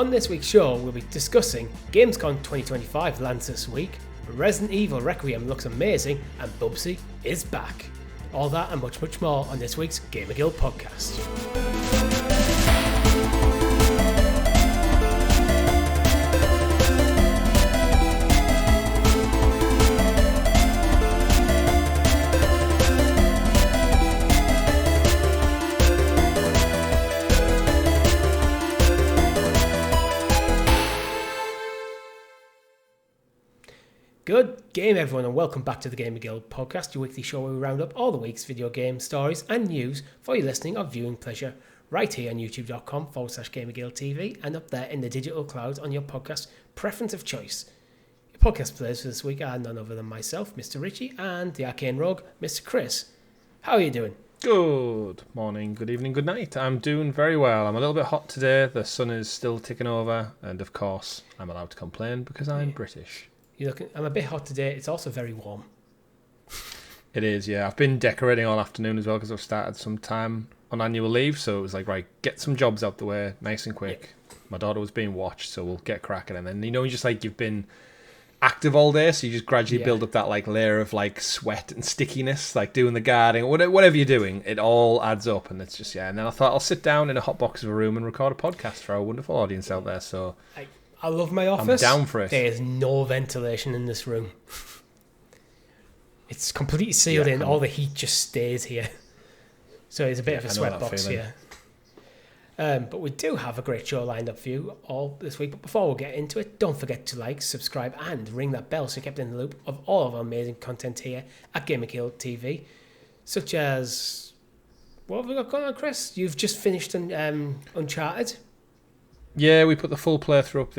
On this week's show, we'll be discussing Gamescom 2025 lands this week, Resident Evil Requiem looks amazing, and Bubsy is back. All that and much, much more on this week's GamerGuild Podcast. Good game, everyone, and welcome back to the GamerGuild Podcast, your weekly show where we round up all the week's video game stories and news for your listening or viewing pleasure right here on youtube.com/GamerGuildTV and up there in the digital clouds on your podcast preference of choice. Your podcast players for this week are none other than myself, Mr. Richie, and the Arcane Rogue, Mr. Chris. How are you doing? Good morning, good evening, good night. I'm doing very well. I'm a little bit hot today. The sun is still ticking over, and of course, I'm allowed to complain because I'm British. I'm a bit hot today. It's also very warm. It is, yeah. I've been decorating all afternoon as well because I've started some time on annual leave. So it was like, right, get some jobs out the way nice and quick. Yeah. My daughter was being watched, so we'll get cracking. And then, just like you've been active all day, so you just gradually build up that like layer of like sweat and stickiness, like doing the gardening, whatever you're doing, it all adds up. And it's just, And then I thought I'll sit down in a hot box of a room and record a podcast for our wonderful audience out there. So I love my office. I'm down for it. There is no ventilation in this room. It's completely sealed in. All the heat just stays here. So it's a bit of a sweatbox here. But we do have a great show lined up for you all this week. But before we get into it, don't forget to like, subscribe, and ring that bell so you're kept in the loop of all of our amazing content here at GamerGuildTV. Such as... What have we got going on, Chris? You've just finished Uncharted. Yeah, we put the full playthrough up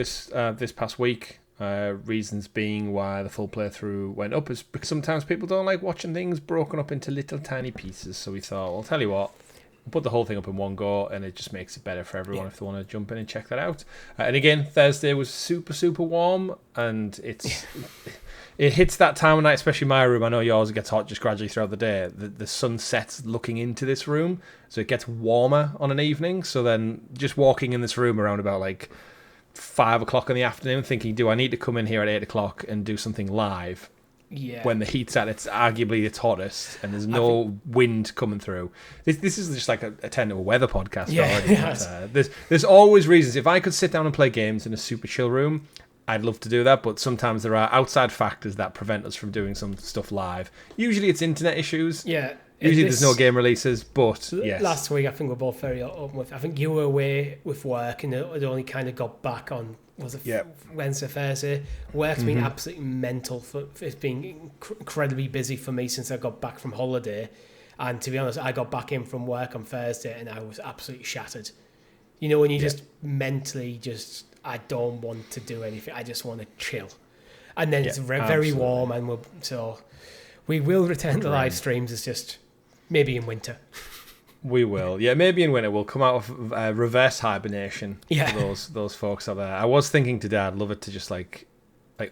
this past week. Reasons being why the full playthrough went up is because sometimes people don't like watching things broken up into little tiny pieces. So we thought, well, I'll tell you what, we'll put the whole thing up in one go, and it just makes it better for everyone if they want to jump in and check that out. And again, Thursday was super, super warm, and it hits that time of night, especially my room. I know yours gets hot just gradually throughout the day. The sun sets looking into this room, so it gets warmer on an evening. So then just walking in this room around about like 5 o'clock in the afternoon thinking, do I need to come in here at 8 o'clock and do something live? Yeah. When the heat's at its arguably its hottest and there's no wind coming through. This is just like a tentative weather podcast already. Yes. There's always reasons. If I could sit down and play games in a super chill room, I'd love to do that, but sometimes there are outside factors that prevent us from doing some stuff live. Usually it's internet issues. Yeah. Usually there's no game releases, but yes. Last week I think we're both very open with. I think you were away with work and it only kind of got back on, Wednesday, Thursday. Work's been absolutely mental. It's been incredibly busy for me since I got back from holiday. And to be honest, I got back in from work on Thursday and I was absolutely shattered. When you just mentally I don't want to do anything. I just want to chill. And then it's very warm, and we will return to live streams. It's just maybe in winter. We will, maybe in winter. We'll come out of reverse hibernation. Yeah, for those folks out there. I was thinking today, I'd love it to just like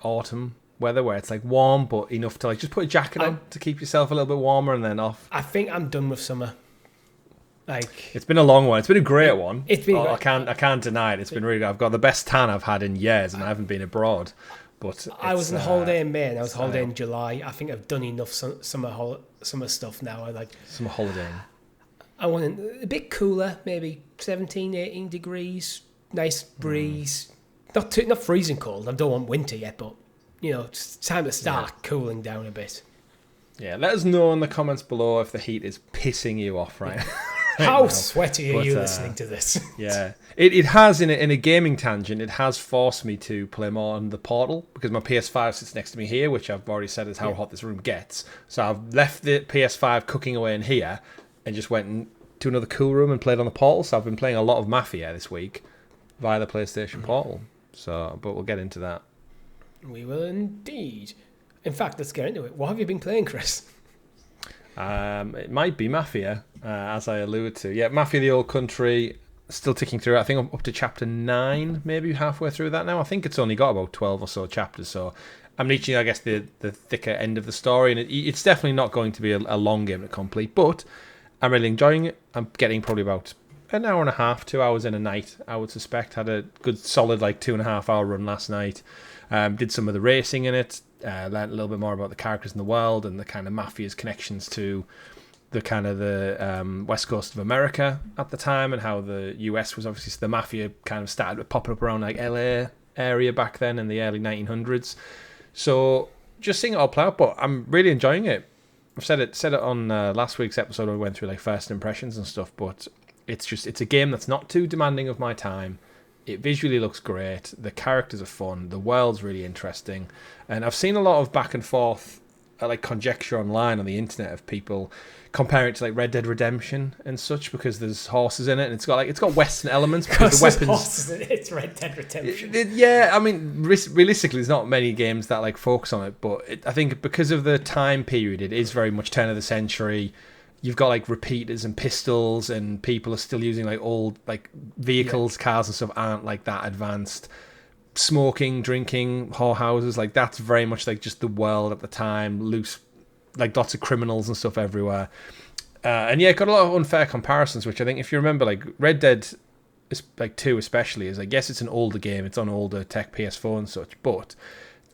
autumn weather where it's like warm but enough to like just put a jacket on to keep yourself a little bit warmer and then off. I think I'm done with summer. It's been a long one. It's been a great one. It's been. I can't deny it. It's been really good. I've got the best tan I've had in years, and I haven't been abroad. But I was on holiday in May, and I was holiday in July. I think I've done enough summer stuff now. Summer holidaying. I want it a bit cooler, maybe 17, 18 degrees, nice breeze. Not freezing cold. I don't want winter yet, but it's time to start cooling down a bit. Yeah, let us know in the comments below if the heat is pissing you off, right? How sweaty are you listening to this? Yeah, it has in a gaming tangent. It has forced me to play more on the Portal because my PS5 sits next to me here, which I've already said is how hot this room gets. So I've left the PS5 cooking away in here and just went to another cool room and played on the Portal. So I've been playing a lot of Mafia this week via the PlayStation Portal. So, but we'll get into that. We will indeed. In fact, let's get into it. What have you been playing, Chris? It might be Mafia, as I alluded to. Yeah, Mafia the Old Country, still ticking through. I think I'm up to chapter 9, maybe halfway through that now. I think it's only got about 12 or so chapters, so I'm reaching, I guess, the thicker end of the story, and it's definitely not going to be a long game to complete, but I'm really enjoying it. I'm getting probably about an hour and a half, 2 hours in a night, I would suspect. Had a good solid 2.5 hour run last night. Did some of the racing in it. Learned a little bit more about the characters in the world and the kind of mafia's connections to the kind of the west coast of America at the time, and how the US was obviously the mafia kind of started popping up around LA area back then in the early 1900s. So just seeing it all play out, but I'm really enjoying it. I've said it on last week's episode when we went through first impressions and stuff, but it's a game that's not too demanding of my time. It visually looks great, the characters are fun, the world's really interesting, and I've seen a lot of back and forth conjecture online on the internet of people comparing it to Red Dead Redemption and such, because there's horses in it and it's got Western elements because the weapons. Horses in it, it's Red Dead Redemption. Yeah, I mean, realistically, there's not many games that focus on it, but I think because of the time period, it is very much turn of the century. You've got repeaters and pistols, and people are still using old vehicles, cars and stuff aren't that advanced. Smoking, drinking, whorehouses, that's very much just the world at the time. Loose, lots of criminals and stuff everywhere. And yeah, got a lot of unfair comparisons, which I think if you remember, Red Dead is 2 especially is yes, it's an older game, it's on older tech, PS4 and such, but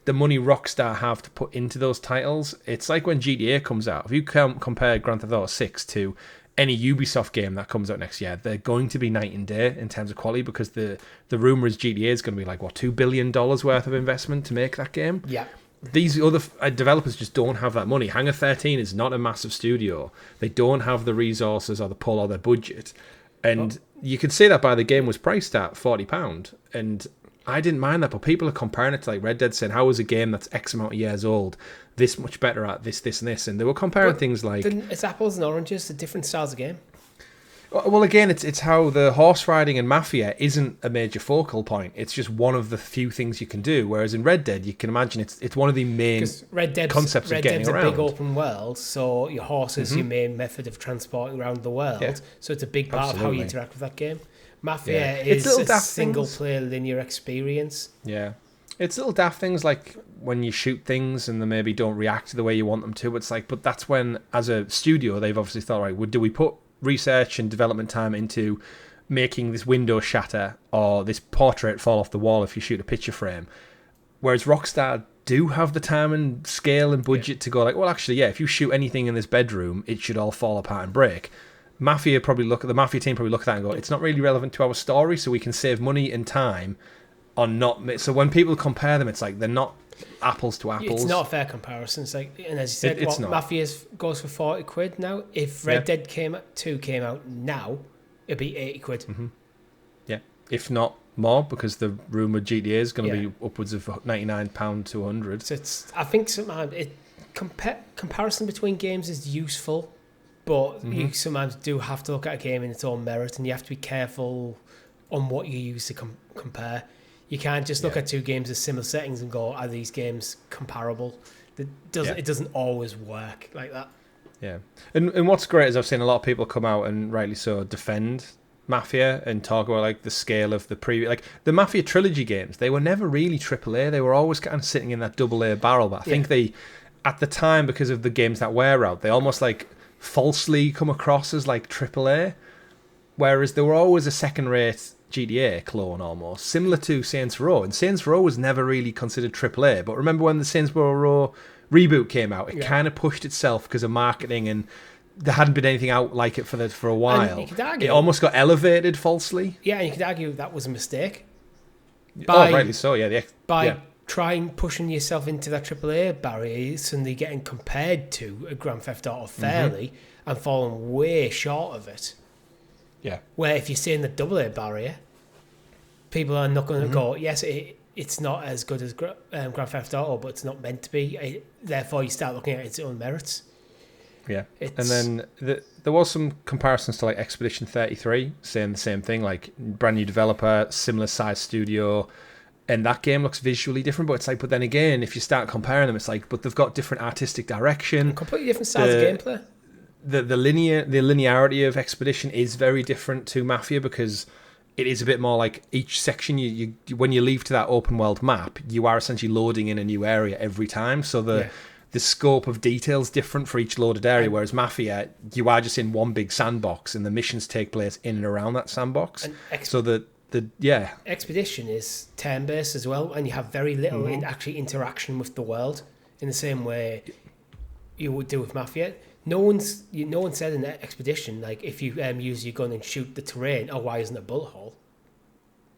the money Rockstar have to put into those titles, it's like when GTA comes out. If you compare Grand Theft Auto 6 to any Ubisoft game that comes out next year, they're going to be night and day in terms of quality, because the rumour is GTA is going to be $2 billion worth of investment to make that game. Yeah. These other developers just don't have that money. Hangar 13 is not a massive studio. They don't have the resources or the pull or the budget. And you can see that by the game was priced at £40. And I didn't mind that, but people are comparing it to Red Dead, saying, how is a game that's X amount of years old this much better at this, and this? And they were comparing things it's apples and oranges, the different styles of game. Well, again, it's how the horse riding and mafia isn't a major focal point. It's just one of the few things you can do. Whereas in Red Dead, you can imagine it's one of the main concepts of getting around. Red Dead's a big open world, so your horse is your main method of transporting around the world. Yeah. So it's a big part of how you interact with that game. Mafia is a single-player linear experience. Yeah. It's little daft things like when you shoot things and they maybe don't react the way you want them to. It's but that's when, as a studio, they've obviously thought, right, do we put research and development time into making this window shatter or this portrait fall off the wall if you shoot a picture frame? Whereas Rockstar do have the time and scale and budget to go well, actually, if you shoot anything in this bedroom, it should all fall apart and break. The Mafia team probably look at that and go, it's not really relevant to our story, so we can save money and time on not. So when people compare them, it's they're not apples to apples. It's not a fair comparison. It's and as you said, Mafia goes for £40 now. If Red Dead 2 came out now, it'd be £80. Mm-hmm. Yeah, if not more, because the rumored GTA is going to be upwards of £99 to £100. So I think sometimes comparison between games is useful. But you sometimes do have to look at a game in its own merit, and you have to be careful on what you use to compare. You can't just look at two games with similar settings and go, are these games comparable? It doesn't always work like that. Yeah. And what's great is I've seen a lot of people come out and rightly so defend Mafia and talk about the scale of the previous, the Mafia trilogy games. They were never really AAA. They were always kind of sitting in that AA barrel. But I think they, at the time, because of the games that were out, they almost falsely come across as AAA, whereas they were always a second-rate GTA clone almost, similar to Saints Row. And Saints Row was never really considered AAA, but remember when the Saints Row reboot came out, it kind of pushed itself because of marketing, and there hadn't been anything out like it for a while. You could argue, it almost got elevated falsely. Yeah, and you could argue that was a mistake. Rightly so, yeah. Trying pushing yourself into that AAA barrier, suddenly getting compared to a Grand Theft Auto fairly and falling way short of it. Yeah. Where if you stay in the AA barrier, people are not going to go, yes, it's not as good as Grand Theft Auto, but it's not meant to be. Therefore, you start looking at its own merits. Yeah. And then there was some comparisons to Expedition 33, saying the same thing, brand new developer, similar size studio. And that game looks visually different, but it's but then again, if you start comparing them, it's but they've got different artistic direction. Completely different styles of gameplay. The linearity of Expedition is very different to Mafia, because it is a bit more each section, you when you leave to that open world map, you are essentially loading in a new area every time. So the the scope of details different for each loaded area, whereas Mafia, you are just in one big sandbox, and the missions take place in and around that sandbox. So Expedition is turn-based as well, and you have very little actually interaction with the world in the same way you would do with Mafia. No one said in the Expedition, like, if you use your gun and shoot the terrain, oh, why isn't a bullet hole?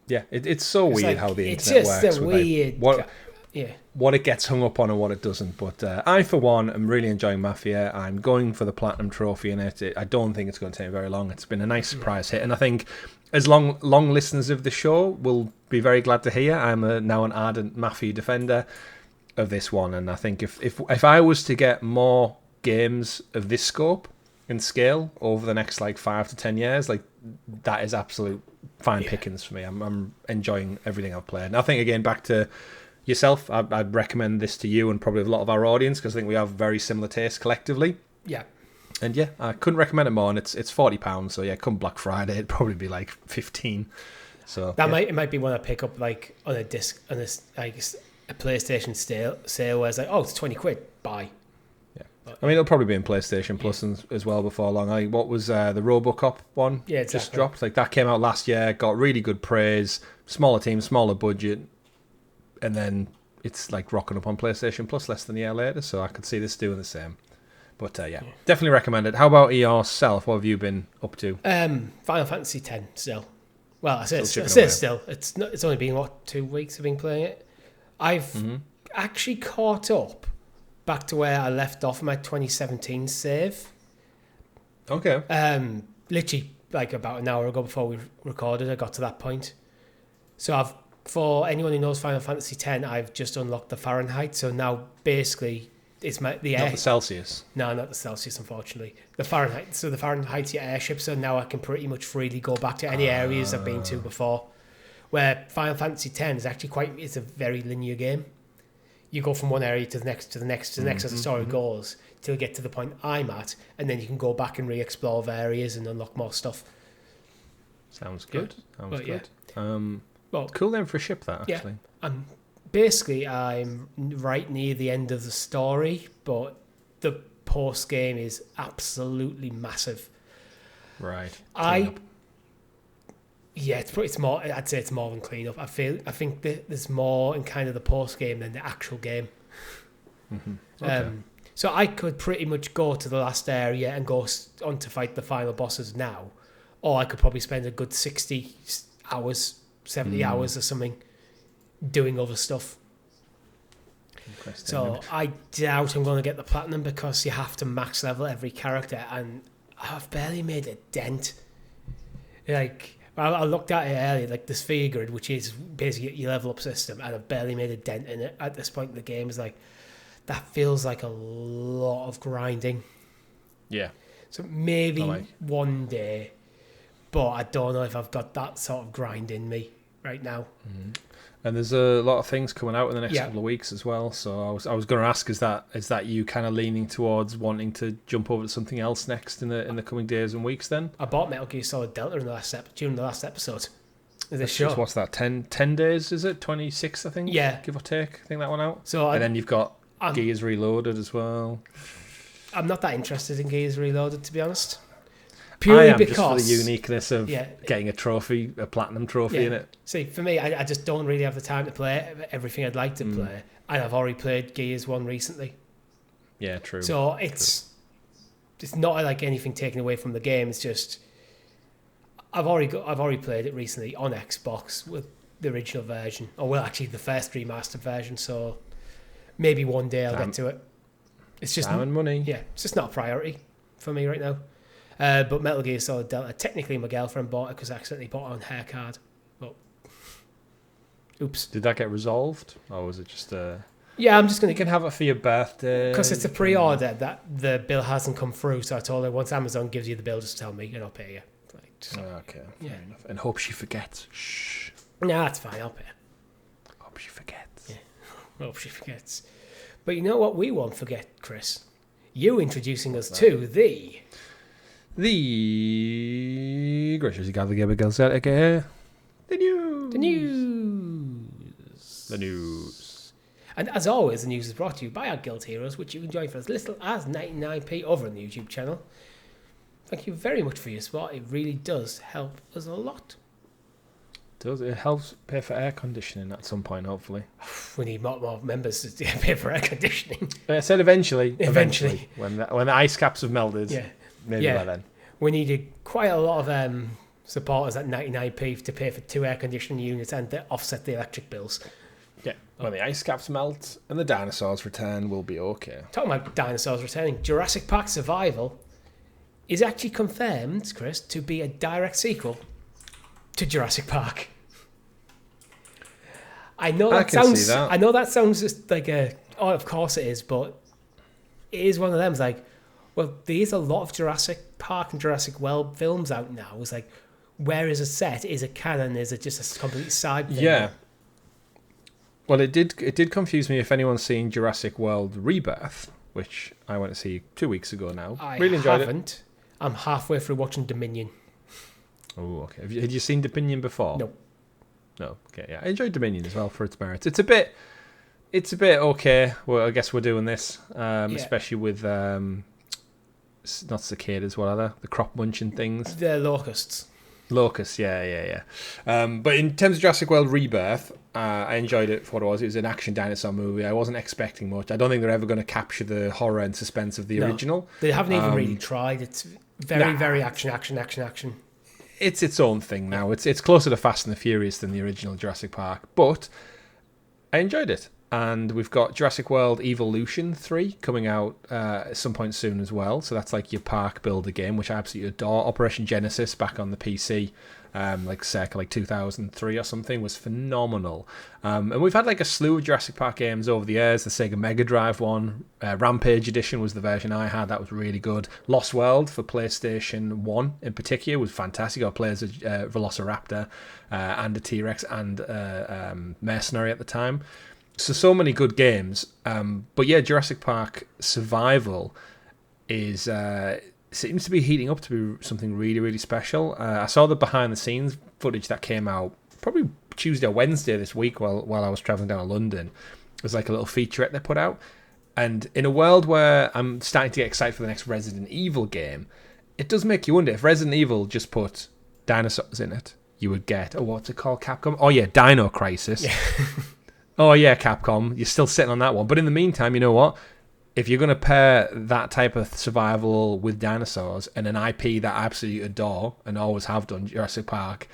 Yeah, it's so weird like, how the it's internet just works. A weird, what it gets hung up on and what it doesn't. But I, for one, am really enjoying Mafia. I'm going for the Platinum Trophy in it. I don't think it's going to take very long. It's been a nice surprise hit. And I think as long listeners of the show will be very glad to hear, I'm now an ardent Mafia defender of this one. And I think if I was to get more games of this scope and scale over the next like 5 to 10 years, like that is absolute fine pickings for me. I'm enjoying everything I've played. And I think, again, back to yourself, I'd recommend this to you and probably a lot of our audience, because I think we have very similar tastes collectively. Yeah. And yeah, I couldn't recommend it more. And it's £40, so yeah, come Black Friday, it'd probably be like 15. So that might be one I pick up like on a disc, on a PlayStation sale where it's like, oh, it's £20, buy. Yeah, I mean, it'll probably be in PlayStation Plus as well before long. What was the RoboCop one? Yeah, exactly. Just dropped. Like that came out last year, got really good praise, smaller team, smaller budget. And then it's like rocking up on PlayStation Plus less than a year later, so I could see this doing the same. But definitely recommend it. How about yourself? What have you been up to? Final Fantasy X still. Well, I say still. It's only been 2 weeks I've been playing it. I've actually caught up back to where I left off my 2017 save. Okay. Literally like about an hour ago before we recorded, I got to that point. So for anyone who knows Final Fantasy X, I've just unlocked the Fahrenheit. So now basically it's not the Celsius. No, not the Celsius, unfortunately. The Fahrenheit. So the Fahrenheit's your airship. So now I can pretty much freely go back to any areas I've been to before. Where Final Fantasy X is actually it's a very linear game. You go from one area to the next, to the next, to the next as the story goes, till you get to the point I'm at, and then you can go back and re-explore the areas and unlock more stuff. Sounds good. Sounds good. Yeah. Well, cool then for a ship, that, actually. Yeah. I'm right near the end of the story, but the post-game is absolutely massive. Right. It's more. I'd say it's more than clean up. I think that there's more in kind of the post game than the actual game. Okay. So I could pretty much go to the last area and go on to fight the final bosses now, or I could probably spend a good 60 hours, 70 hours or something doing other stuff. So I doubt I'm going to get the platinum because you have to max level every character, and I've barely made a dent. Like, I looked at it earlier, like the sphere grid, which is basically your level up system, and I've barely made a dent in it at this point in the game. Is like, that feels like a lot of grinding. Yeah. So maybe one day, but I don't know if I've got that sort of grind in me right now. And there's a lot of things coming out in the next couple of weeks as well. So I was going to ask, is that you kind of leaning towards wanting to jump over to something else next in the coming days and weeks? Then I bought Metal Gear Solid Delta during the last episode of this show. What's that? 10 days? Is it 26? I think. Yeah, give or take. I think that one out. So and then you've got Gears Reloaded as well. I'm not that interested in Gears Reloaded, to be honest. Purely because just for the uniqueness of getting a platinum trophy in it. See, for me, I just don't really have the time to play everything I'd like to play, and I've already played Gears 1 recently. Yeah, true. So it's not like anything taken away from the game. It's just I've already played it recently on Xbox with the original version, or well, actually the first remastered version. So maybe one day I'll get to it. It's just time and money. Yeah, it's just not a priority for me right now. But Metal Gear Solid Delta, technically my girlfriend bought it because I accidentally bought it on her card. But oops. Did that get resolved, or was it just Yeah, I'm just gonna. You can have it for your birthday because it's a pre-order that the bill hasn't come through. So I told her once Amazon gives you the bill, just tell me and I'll pay you. Okay, fair enough. And hope she forgets. Shh. Nah, that's fine. I'll pay. Hope she forgets. Yeah, hope she forgets. But you know what we won't forget, Chris? You introducing us to the graciously gather GamerGuild aka the news. The news. The news. And as always, the news is brought to you by our Guild Heroes, which you can join for as little as 99p over on the YouTube channel. Thank you very much for your support. It really does help us a lot. It helps pay for air conditioning at some point, hopefully. We need more members to pay for air conditioning. I said eventually. When the ice caps have melted, maybe by then. We needed quite a lot of supporters at 99p to pay for 2 air conditioning units and to offset the electric bills. Yeah, when the ice caps melt and the dinosaurs return, we'll be okay. Talking about dinosaurs returning, Jurassic Park Survival is actually confirmed, Chris, to be a direct sequel to Jurassic Park. I know that sounds just like of course it is, but it is one of them. It's like, well, there's a lot of Jurassic Park and Jurassic World films out now. It's like, where is it set? Is it canon? Is it just a complete side thing? Yeah. Well, it did confuse me. If anyone's seen Jurassic World Rebirth, which I went to see 2 weeks ago now, really enjoyed it. I'm halfway through watching Dominion. Oh, okay. Had you seen Dominion before? No. Okay, yeah. I enjoyed Dominion as well for its merits. It's a bit okay. Well, I guess we're doing this, especially with not cicadas. What are they? The crop munching things. The locusts. Locusts, yeah. But in terms of Jurassic World Rebirth, I enjoyed it for what it was. It was an action dinosaur movie. I wasn't expecting much. I don't think they're ever going to capture the horror and suspense of the original. They haven't even really tried. It's very action. It's its own thing now. It's closer to Fast and the Furious than the original Jurassic Park. But I enjoyed it. And we've got Jurassic World Evolution 3 coming out at some point soon as well. So that's like your park builder game, which I absolutely adore. Operation Genesis back on the PC, circa 2003 or something, was phenomenal. And we've had like a slew of Jurassic Park games over the years. The Sega Mega Drive one, Rampage Edition was the version I had. That was really good. Lost World for PlayStation 1 in particular was fantastic. I played as a Velociraptor and a T-Rex and Mercenary at the time. So many good games. But yeah, Jurassic Park Survival is seems to be heating up to be something really, really special. I saw the behind-the-scenes footage that came out probably Tuesday or Wednesday this week while I was travelling down to London. It was like a little featurette they put out. And in a world where I'm starting to get excited for the next Resident Evil game, it does make you wonder, if Resident Evil just put dinosaurs in it, you would get, what's it called, Capcom? Oh yeah, Dino Crisis. Yeah. Oh yeah, Capcom, you're still sitting on that one. But in the meantime, you know what? If you're going to pair that type of survival with dinosaurs and an IP that I absolutely adore and always have done, Jurassic Park,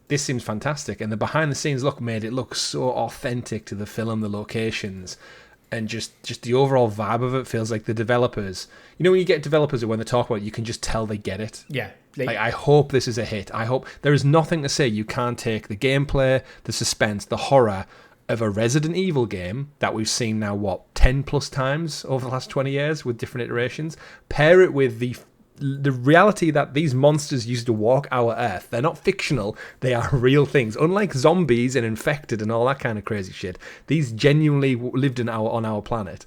this seems fantastic. And the behind-the-scenes look made it look so authentic to the film, the locations, and just the overall vibe of it feels like the developers. You know when you get developers when they talk about it, you can just tell they get it. Yeah. I hope this is a hit. I hope there is nothing to say you can't take the gameplay, the suspense, the horror of a Resident Evil game that we've seen now, 10 plus times over the last 20 years with different iterations, pair it with the reality that these monsters used to walk our Earth. They're not fictional, they are real things. Unlike zombies and infected and all that kind of crazy shit, these genuinely lived on our planet.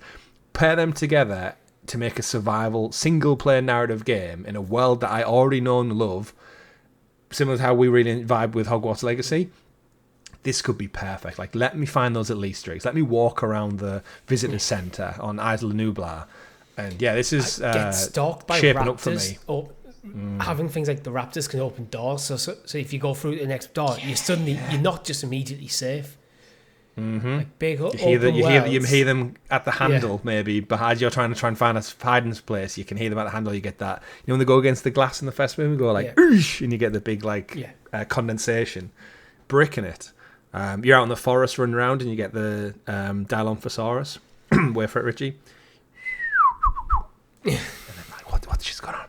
Pair them together to make a survival, single-player narrative game in a world that I already know and love, similar to how we really vibe with Hogwarts Legacy. This could be perfect. Like, let me find those little Easter eggs. Let me walk around the visitor centre on Isla Nublar. And yeah, this is get stalked by shaping raptors, up for me. Or having things like the raptors can open doors. So if you go through the next door, you're not just immediately safe. Mm-hmm. Like big you hear them at the handle, maybe behind you're trying to find a hiding place. You can hear them at the handle. You get that. You know when they go against the glass in the first movie, go like, oosh, and you get the big condensation, bricking it. You're out in the forest running around and you get the Dilophosaurus. Wait for it, Richie. And then what's just going on?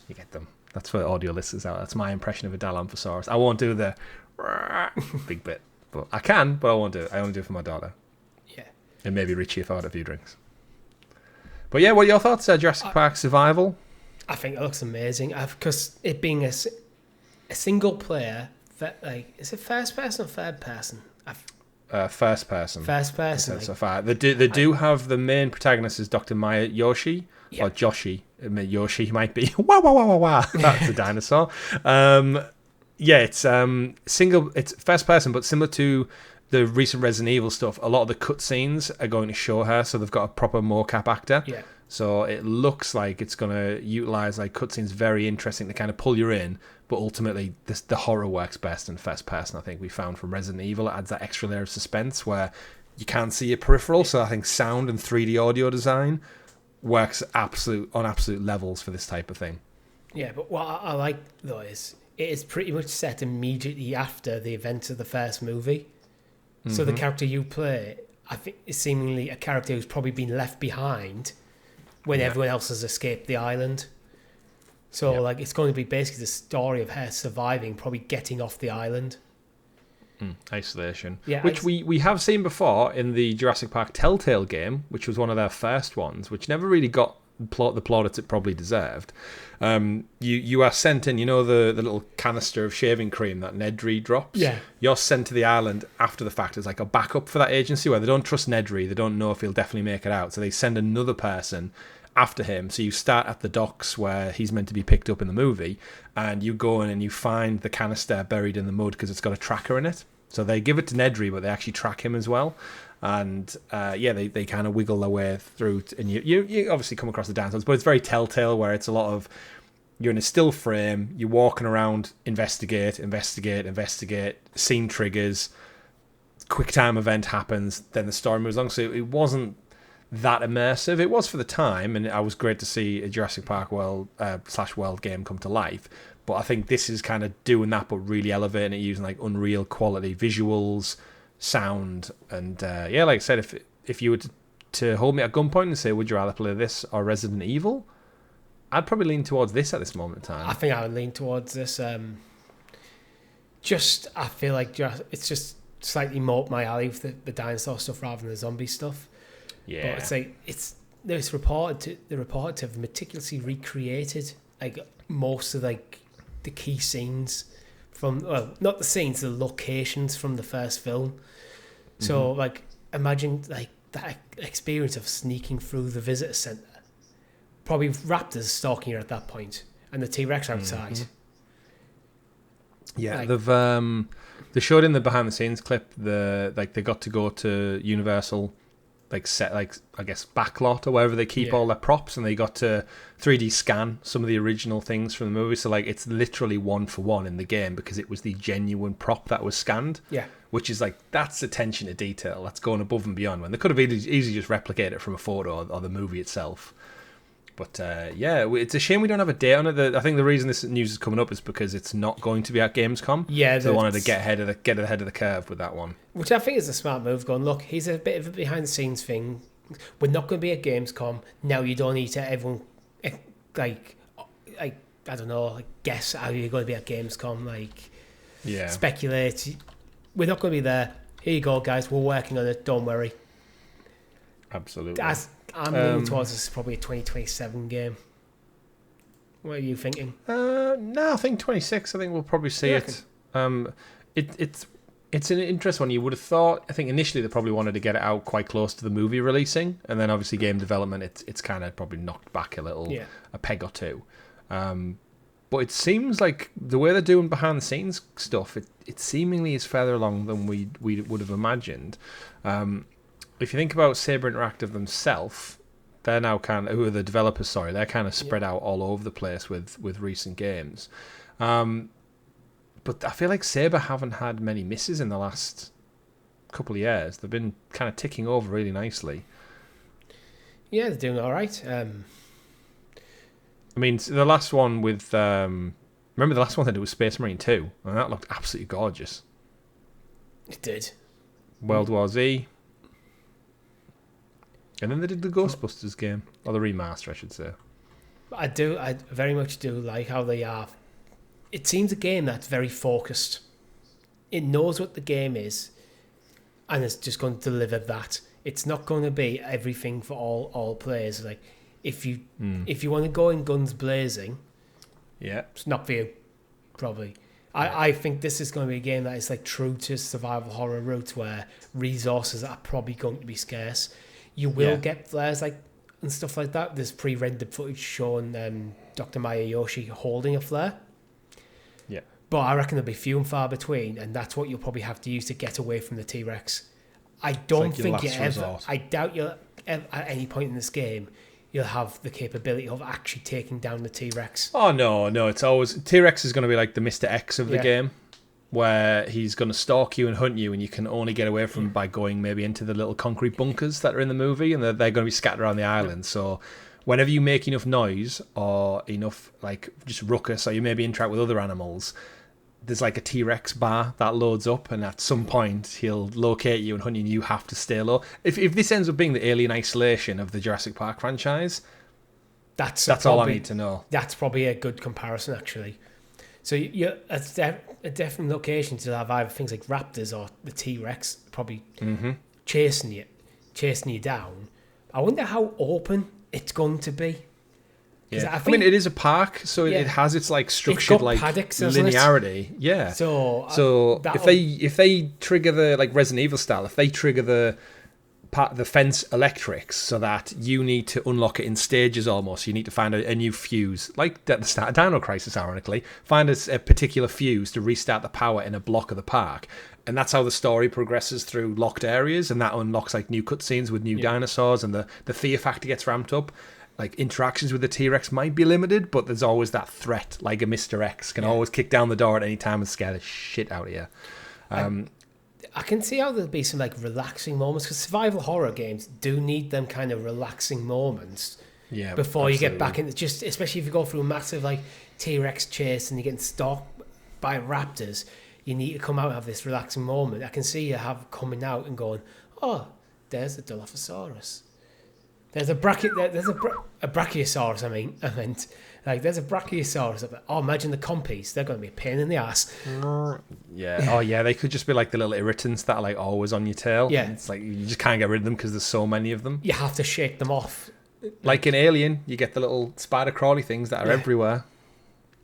You get them. That's for audio listeners out. That's my impression of a Dilophosaurus. I won't do the big bit, but I can, but I won't do it. I only do it for my daughter. Yeah. And maybe Richie if I had a few drinks. But yeah, what are your thoughts? Jurassic Park Survival? I think it looks amazing because it being a single player. Is it first person or third person? First person. First person. So far, they do have the main protagonist is Dr. Maya Yoshi or Joshi. Yoshi might be. Wah wah wah wah wah. That's a dinosaur. it's it's first person, but similar to the recent Resident Evil stuff, a lot of the cutscenes are going to show her, so they've got a proper mocap actor. Yeah. So it looks like it's going to utilize like cutscenes, very interesting to kind of pull you in, but ultimately the horror works best in first person. I think we found from Resident Evil, it adds that extra layer of suspense where you can't see your peripheral. So I think sound and 3D audio design works on absolute levels for this type of thing. Yeah, but what I like though is it is pretty much set immediately after the events of the first movie. Mm-hmm. So the character you play, I think, is seemingly a character who's probably been left behind when everyone else has escaped the island. So like it's going to be basically the story of her surviving, probably getting off the island. Isolation. Yeah, which we have seen before in the Jurassic Park Telltale game, which was one of their first ones, which never really got the plaudits it probably deserved. You are sent in, the little canister of shaving cream that Nedry drops? Yeah. You're sent to the island after the fact as like a backup for that agency where they don't trust Nedry, they don't know if he'll definitely make it out, so they send another person after him. So you start at the docks where he's meant to be picked up in the movie, and you go in and you find the canister buried in the mud because it's got a tracker in it. So they give it to Nedry, but they actually track him as well. And they kind of wiggle their way through, and you obviously come across the downsides, but it's very Telltale where it's a lot of you're in a still frame, you're walking around, investigate, scene triggers, quick time event happens, then the story moves along. So it wasn't that immersive. It was for the time, and it was great to see a Jurassic Park world game come to life. But I think this is kind of doing that, but really elevating it, using like Unreal quality visuals, sound, and like I said, if you were to hold me at gunpoint and say, would you rather play this or Resident Evil, I'd probably lean towards this at this moment in time. I think I would lean towards this. I feel like it's just slightly more up my alley with the dinosaur stuff rather than the zombie stuff. Yeah, but it's like they're reported to have meticulously recreated like most of like the key scenes from, well, not the scenes, the locations from the first film. So like imagine like that experience of sneaking through the visitor centre, probably raptors stalking her at that point, and the T-Rex outside. Yeah, like, they showed in the behind the scenes clip they got to go to Universal, like set like I guess backlot or wherever they keep all their props, and they got to 3D scan some of the original things from the movie. So like it's literally 1-for-1 in the game because it was the genuine prop that was scanned. Yeah, which is like that's attention to detail. That's going above and beyond when they could have easily just replicated it from a photo or the movie itself. But it's a shame we don't have a date on it. I think the reason this news is coming up is because it's not going to be at Gamescom. Yeah, so they wanted to get ahead of the curve with that one. Which I think is a smart move. Going, look, here's a bit of a behind the scenes thing. We're not going to be at Gamescom now. You don't need to everyone like I don't know, like guess how you're going to be at Gamescom. Like speculate. We're not going to be there. Here you go, guys. We're working on it. Don't worry. Absolutely. I'm leaning towards this is probably a 2027 game. What are you thinking? No, I think 26. I think we'll probably see it. It's an interesting one. You would have thought. I think initially they probably wanted to get it out quite close to the movie releasing, and then obviously game development. It's kind of probably knocked back a peg or two. But it seems like the way they're doing behind the scenes stuff, it seemingly is further along than we would have imagined. If you think about Saber Interactive themselves, they're now who are the developers, they're kind of spread out all over the place with recent games. But I feel like Saber haven't had many misses in the last couple of years. They've been kind of ticking over really nicely. Yeah, they're doing all right. I mean, the last one with... remember the last one they did was Space Marine 2, and that looked absolutely gorgeous. It did. World War Z... And then they did the Ghostbusters game, or the remaster, I should say. I very much do like how they are. It seems a game that's very focused. It knows what the game is, and it's just going to deliver that. It's not going to be everything for all players. Like if you want to go in guns blazing, it's not for you, probably. I think this is going to be a game that is like true to survival horror roots, where resources are probably going to be scarce. You will get flares and stuff like that. There's pre-rendered footage showing Dr. Mayayoshi holding a flare. Yeah. But I reckon there'll be few and far between, and that's what you'll probably have to use to get away from the T-Rex. I don't think you ever... I doubt you'll ever, at any point in this game, you'll have the capability of actually taking down the T-Rex. Oh, no. It's always... T-Rex is going to be like the Mr. X of the game, where he's going to stalk you and hunt you, and you can only get away from him by going maybe into the little concrete bunkers that are in the movie, and they're going to be scattered around the island. So whenever you make enough noise or enough like just ruckus, or you maybe interact with other animals, there's like a T-Rex bar that loads up, and at some point he'll locate you and hunt you, and you have to stay low. If this ends up being the Alien Isolation of the Jurassic Park franchise, that's probably all I need to know. That's probably a good comparison, actually. So you're at different locations, you'll have either things like raptors or the T-Rex probably chasing you down. I wonder how open it's going to be. Yeah. I mean, it is a park, so it has its like structured like paddocks, linearity. Yeah. So if they trigger the like Resident Evil style, if they trigger the fence electrics, so that you need to unlock it in stages almost. You need to find a new fuse, like at the start of Dino Crisis, ironically. Find a particular fuse to restart the power in a block of the park. And that's how the story progresses through locked areas, and that unlocks like new cutscenes with new dinosaurs, and the fear factor gets ramped up. Like interactions with the T-Rex might be limited, but there's always that threat, like a Mr. X can always kick down the door at any time and scare the shit out of you. I can see how there'll be some like relaxing moments, because survival horror games do need them kind of relaxing moments before you get back into, just especially if you go through a massive like T-Rex chase and you're getting stalked by raptors. You need to come out and have this relaxing moment. I can see you coming out and going, oh, there's a Dilophosaurus. There's a Brachiosaurus. I meant like there's a Brachiosaurus up there. Oh, imagine the compies. They're going to be a pain in the ass. Yeah. Oh, yeah. They could just be like the little irritants that are like always on your tail. Yeah. It's like you just can't get rid of them because there's so many of them. You have to shake them off. Like in Alien, you get the little spider crawly things that are everywhere.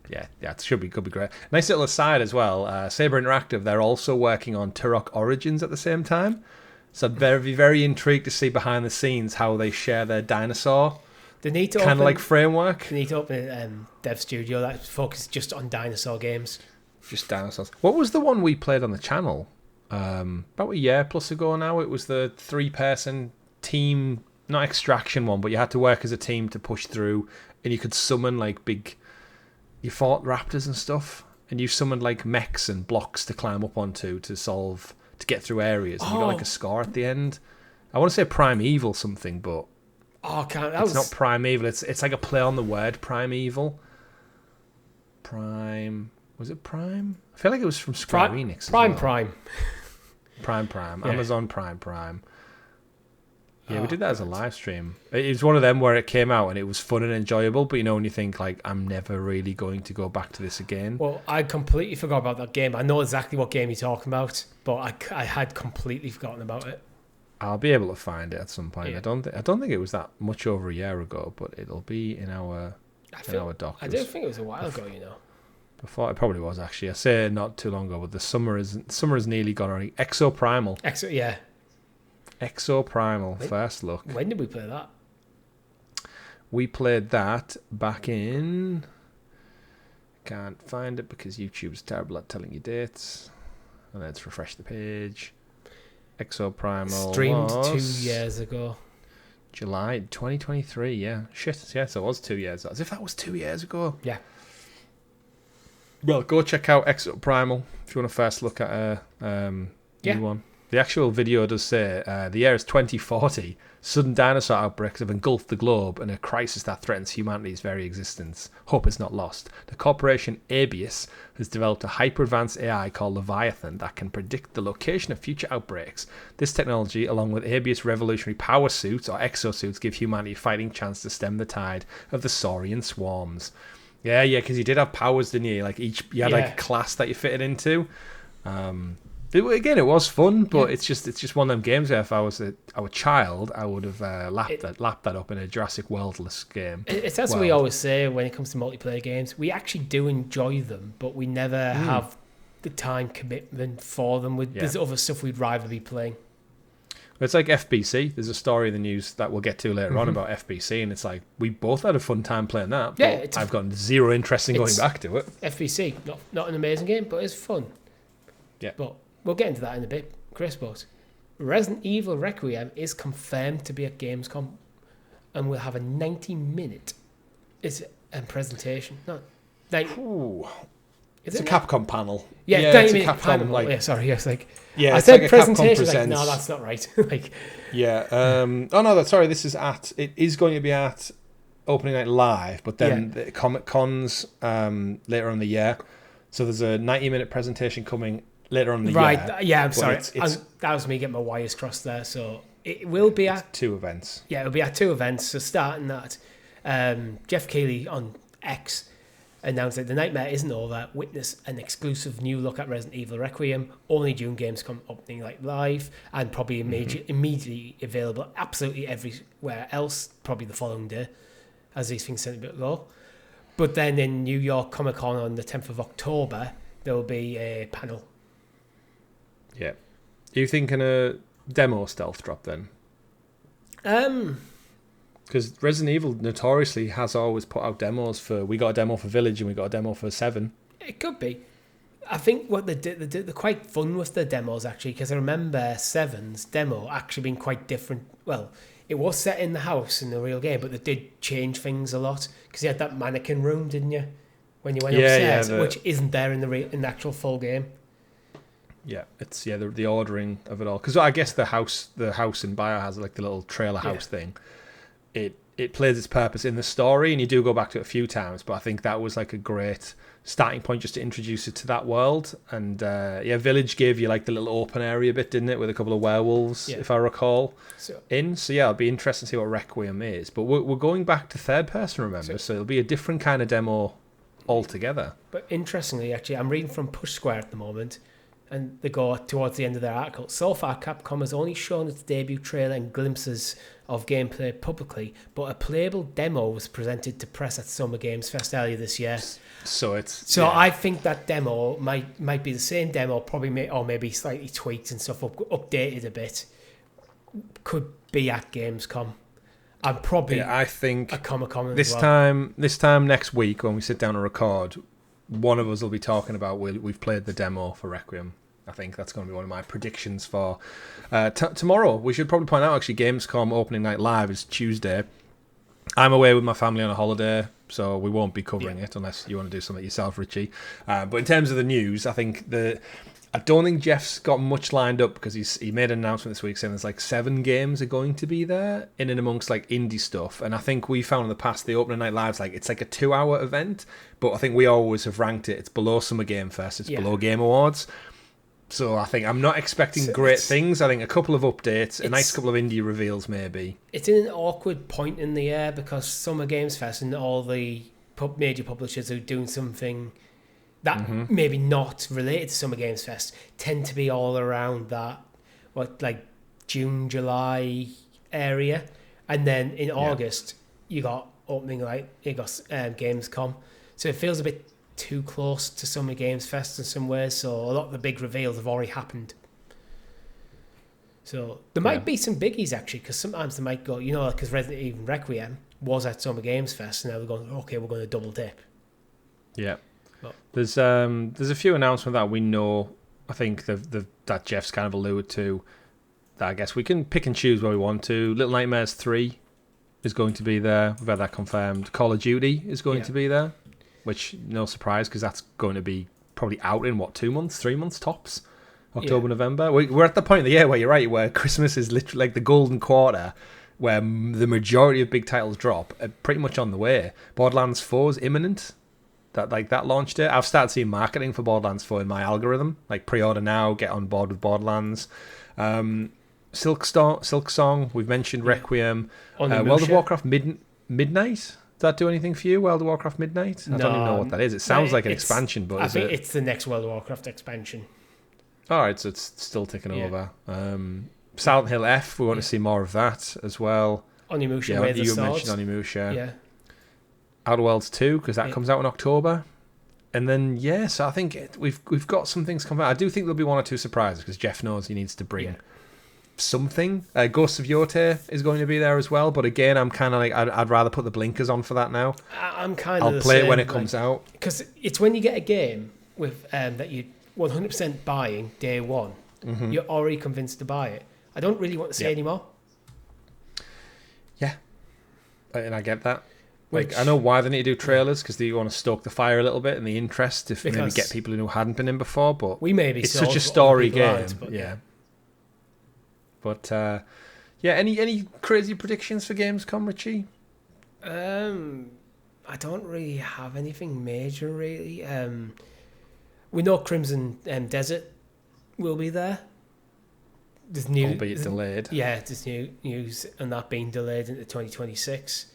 Yeah, it could be great. Nice little aside as well. Saber Interactive, they're also working on Turok Origins at the same time. So I'm very, very intrigued to see behind the scenes how they share their dinosaur kind of like framework. They need to open a dev studio that focuses just on dinosaur games. Just dinosaurs. What was the one we played on the channel? About a year plus ago now. It was the 3-person team, not extraction one, but you had to work as a team to push through, and you could summon like big... You fought raptors and stuff, and you summoned like mechs and blocks to climb up onto to get through areas. And you got like a score at the end. I want to say Primeval something, but it's not Primeval. It's like a play on the word Primeval. Was it Prime? I feel like it was from Square Enix. Prime. Yeah. Amazon Prime. Yeah, we did that as a live stream. It was one of them where it came out and it was fun and enjoyable, but when you think like, I'm never really going to go back to this again. Well, I completely forgot about that game. I know exactly what game you're talking about, but I had completely forgotten about it. I'll be able to find it at some point. Yeah. I don't think it was that much over a year ago, but it'll be in our doc. I don't think it was a while ago, Before it probably was actually. I say not too long ago, but the summer is nearly gone already. Exoprimal. Exoprimal, first look. When did we play that? We played that back in... Can't find it because YouTube's terrible at telling you dates. And let's refresh the page. Exoprimal streamed was 2 years ago. July 2023, yeah. Shit, yeah, so it was 2 years. As if that was 2 years ago. Yeah. Well, go check out Exoprimal if you want to first look at a new one. The actual video does say the year is 2040. Sudden dinosaur outbreaks have engulfed the globe, and a crisis that threatens humanity's very existence. Hope is not lost. The corporation Abius has developed a hyper-advanced AI called Leviathan that can predict the location of future outbreaks. This technology, along with Abius revolutionary power suits or exosuits, give humanity a fighting chance to stem the tide of the saurian swarms. Yeah, because you did have powers, didn't you? Like you had like a class that you fitted into. Again, it was fun, but it's just one of them games where if I was our child, I would have lapped that up in a Jurassic World-less game. It's that's what we always say when it comes to multiplayer games. We actually do enjoy them, but we never have the time commitment for them. There's other stuff we'd rather be playing. It's like FBC. There's a story in the news that we'll get to later on about FBC, and it's like we both had a fun time playing that. But I've got zero interest in going back to it. FBC, not an amazing game, but it's fun. Yeah. But we'll get into that in a bit, Chris. But Resident Evil Requiem is confirmed to be at Gamescom, and we'll have a 90-minute presentation. No, it's a Capcom panel. Yeah, it's a Capcom panel. like. Yeah, sorry, yes, like. Yeah, I it's said like presentation. Like, no, that's not right. Like. Yeah. Oh no, sorry. This is at. It is going to be at opening night live, but then the Comic Cons later on in the year. So there's a 90-minute presentation coming later on in the year. Right. Yeah. I'm sorry. That was me getting my wires crossed there. So it will be at 2 events. Yeah, it'll be at 2 events. So starting that, Jeff Keighley on X announced that the nightmare isn't over. Witness an exclusive new look at Resident Evil Requiem, only June Gamescom opening like live, and probably immediately available absolutely everywhere else, probably the following day, as these things tend to go. But then in New York Comic Con on the 10th of October, there will be a panel. Yeah. Are you thinking a demo stealth drop then? Because Resident Evil notoriously has always put out demos for... We got a demo for Village and we got a demo for 7. It could be. I think what they're quite fun with the demos, actually, because I remember 7's demo actually being quite different. Well, it was set in the house in the real game, but they did change things a lot, because you had that mannequin room, didn't you? When you went upstairs, which isn't there in the actual full game. Yeah, it's the ordering of it all. Because I guess the house in Bio has like the little trailer house thing. It plays its purpose in the story, and you do go back to it a few times, but I think that was like a great starting point just to introduce it to that world. And Village gave you like the little open area bit, didn't it, with a couple of werewolves, if I recall. So it'll be interesting to see what Requiem is. But we're going back to third person, remember, so it'll be a different kind of demo altogether. But interestingly, actually, I'm reading from Push Square at the moment, and they go towards the end of their article. So far, Capcom has only shown its debut trailer and glimpses of gameplay publicly, but a playable demo was presented to press at Summer Games Fest earlier this year. I think that demo might be the same demo, probably or maybe slightly tweaked and stuff, updated a bit. Could be at Gamescom. And probably I think at Comic-Con this time next week when we sit down and record, one of us will be talking about we've played the demo for Requiem. I think that's going to be one of my predictions for tomorrow. We should probably point out, actually, Gamescom opening night live is Tuesday. I'm away with my family on a holiday, so we won't be covering it unless you want to do something yourself, Richie. But in terms of the news, I don't think Jeff's got much lined up, because he made an announcement this week saying there's like 7 games are going to be there in and amongst like indie stuff. And I think we found in the past the opening night live's it's like a 2-hour event, but I think we always have ranked it. It's below Summer Game Fest. It's below Game Awards. So I think I'm not expecting great things. I think a couple of updates, a nice couple of indie reveals maybe. It's in an awkward point in the year, because Summer Games Fest and all the major publishers are doing something that maybe not related to Summer Games Fest tend to be all around that, June, July area. And then in August, you got Gamescom. So it feels a bit too close to Summer Games Fest in some ways, so a lot of the big reveals have already happened. So there might be some biggies, actually, because sometimes they might go, because Resident Evil Requiem was at Summer Games Fest, and now they're going, okay, we're going to double dip. Yeah. There's a few announcements that we know. I think that Jeff's kind of alluded to, that I guess we can pick and choose where we want to. Little Nightmares 3 is going to be there. We've had that confirmed. Call of Duty is going to be there, which no surprise, because that's going to be probably out in 2 months, 3 months tops. October, November. We're at the point of the year where you're right, where Christmas is literally like the golden quarter, where the majority of big titles drop, are pretty much on the way. Borderlands 4 is imminent. That launch date. I've started seeing marketing for Borderlands 4 in my algorithm. Like, pre-order now, get on board with Borderlands. Silk Song, we've mentioned Requiem. World of Warcraft Midnight. Does that do anything for you, World of Warcraft Midnight? I don't even know what that is. It sounds like an expansion, but I think it's the next World of Warcraft expansion. All right, so it's still ticking over. Silent Hill F, we want to see more of that as well. Onimusha, Way of the Swords. You mentioned Onimusha. Yeah. Outer Worlds 2, because that comes out in October. And then, so I think we've got some things coming out. I do think there'll be 1 or 2 surprises, because Jeff knows he needs to bring something. Ghosts of Yotei is going to be there as well, but again, I'm kind of like I'd rather put the blinkers on for that now. I'm kind of. I'll play it when it comes out, because it's when you get a game with that you 100% buying day one. Mm-hmm. You're already convinced to buy it. I don't really want to see anymore. Yeah, and I get that. Like, I know why they need to do trailers, because they want to stoke the fire a little bit and the interest, if maybe get people who hadn't been in before. But it's such a story game. Yeah. But any crazy predictions for Gamescom, Richie? I don't really have anything major, really. We know Crimson Desert will be there. There's new, albeit delayed. Yeah, there's new news on that being delayed into 2026.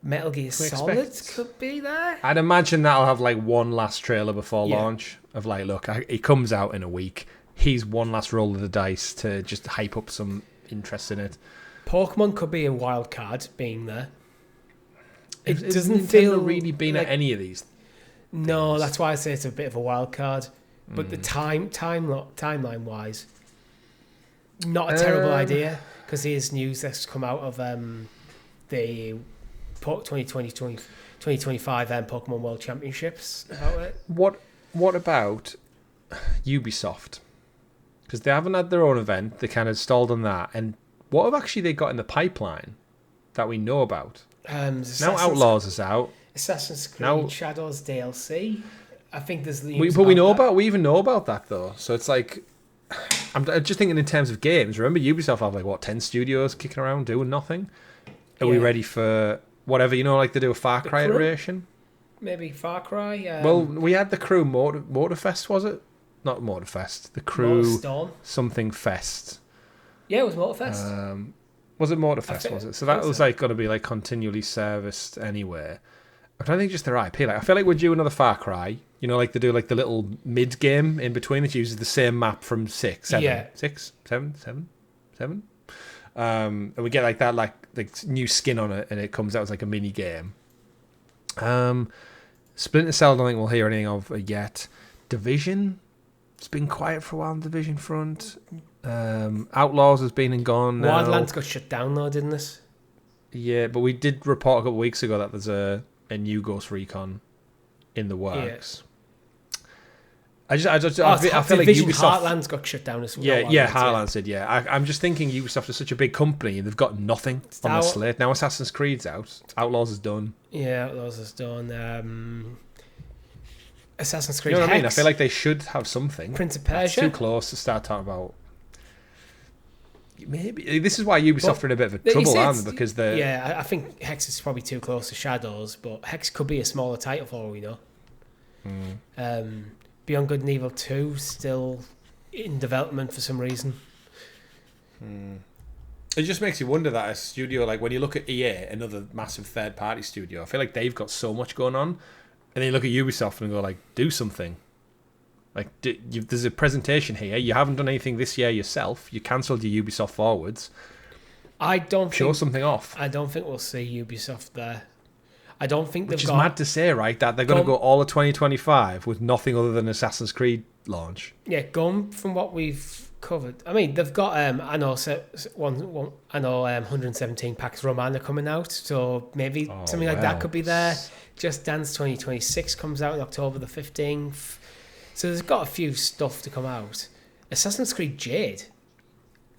Metal Gear Solid could be there. I'd imagine that'll have like one last trailer before launch of like, look, it comes out in a week. He's one last roll of the dice to just hype up some interest in it. Pokemon could be a wild card being there. It doesn't Nintendo feel really been like, at any of these. No, things. That's why I say it's a bit of a wild card. But the timeline wise, not a terrible idea, because there's news that's come out of the 2025 Pokemon World Championships about it. What about Ubisoft? Because they haven't had their own event. They kind of stalled on that. And what have actually they got in the pipeline that we know about? Now Outlaws is out. Assassin's Creed Shadows DLC. I think there's the. We even know about that though. So it's like, I'm just thinking in terms of games. Remember, Ubisoft have like 10 studios kicking around doing nothing. Are we ready for whatever, like they do a Far Cry iteration? Maybe Far Cry. Well, we had the Crew Motorfest, was it? Not Motorfest. The Crew something Fest. Yeah, it was Motorfest. Was it Motorfest? Was it? So that was like got to be like continually serviced anyway. I'm trying to think just their IP. Like, I feel like we're due another Far Cry. Like they do like the little mid game in between that uses the same map from 6, 7, 6, 7, 7, 7. And we get like that like new skin on it, and it comes out as like a mini game. Splinter Cell, I don't think we'll hear anything of yet. Division, it's been quiet for a while on the Division front. Outlaws has been and gone now. Wildlands got shut down though, didn't it? Yeah, but we did report a couple of weeks ago that there's a new Ghost Recon in the works. Yeah. I feel like Ubisoft. Heartlands got shut down as well. Yeah, Heartlands did. Yeah, I'm just thinking Ubisoft is such a big company and they've got nothing on their slate. Now Assassin's Creed's out. Outlaws is done. Yeah, Outlaws is done. Assassin's Creed. You know what Hex. I mean? I feel like they should have something. Prince of Persia. That's too close to start talking about. Maybe this is why Ubisoft are in a bit of trouble, aren't they? Because they. Yeah, I think Hex is probably too close to Shadows, but Hex could be a smaller title for all we know. Beyond Good and Evil 2 still in development for some reason. It just makes you wonder that a studio, like when you look at EA, another massive third-party studio, I feel like they've got so much going on, and then you look at Ubisoft and go like, do something. Like, there's a presentation here. You haven't done anything this year yourself. You cancelled your Ubisoft forwards. Show something off. I don't think we'll see Ubisoft there. I don't think Which is mad to say, right? That they're going to go all of 2025 with nothing other than Assassin's Creed launch. Yeah, going from what we've covered. I mean, they've got I know 117 Pax Romana coming out, so maybe something like that could be there. Just Dance 2026 comes out on October the 15th. So there's got a few stuff to come out. Assassin's Creed Jade.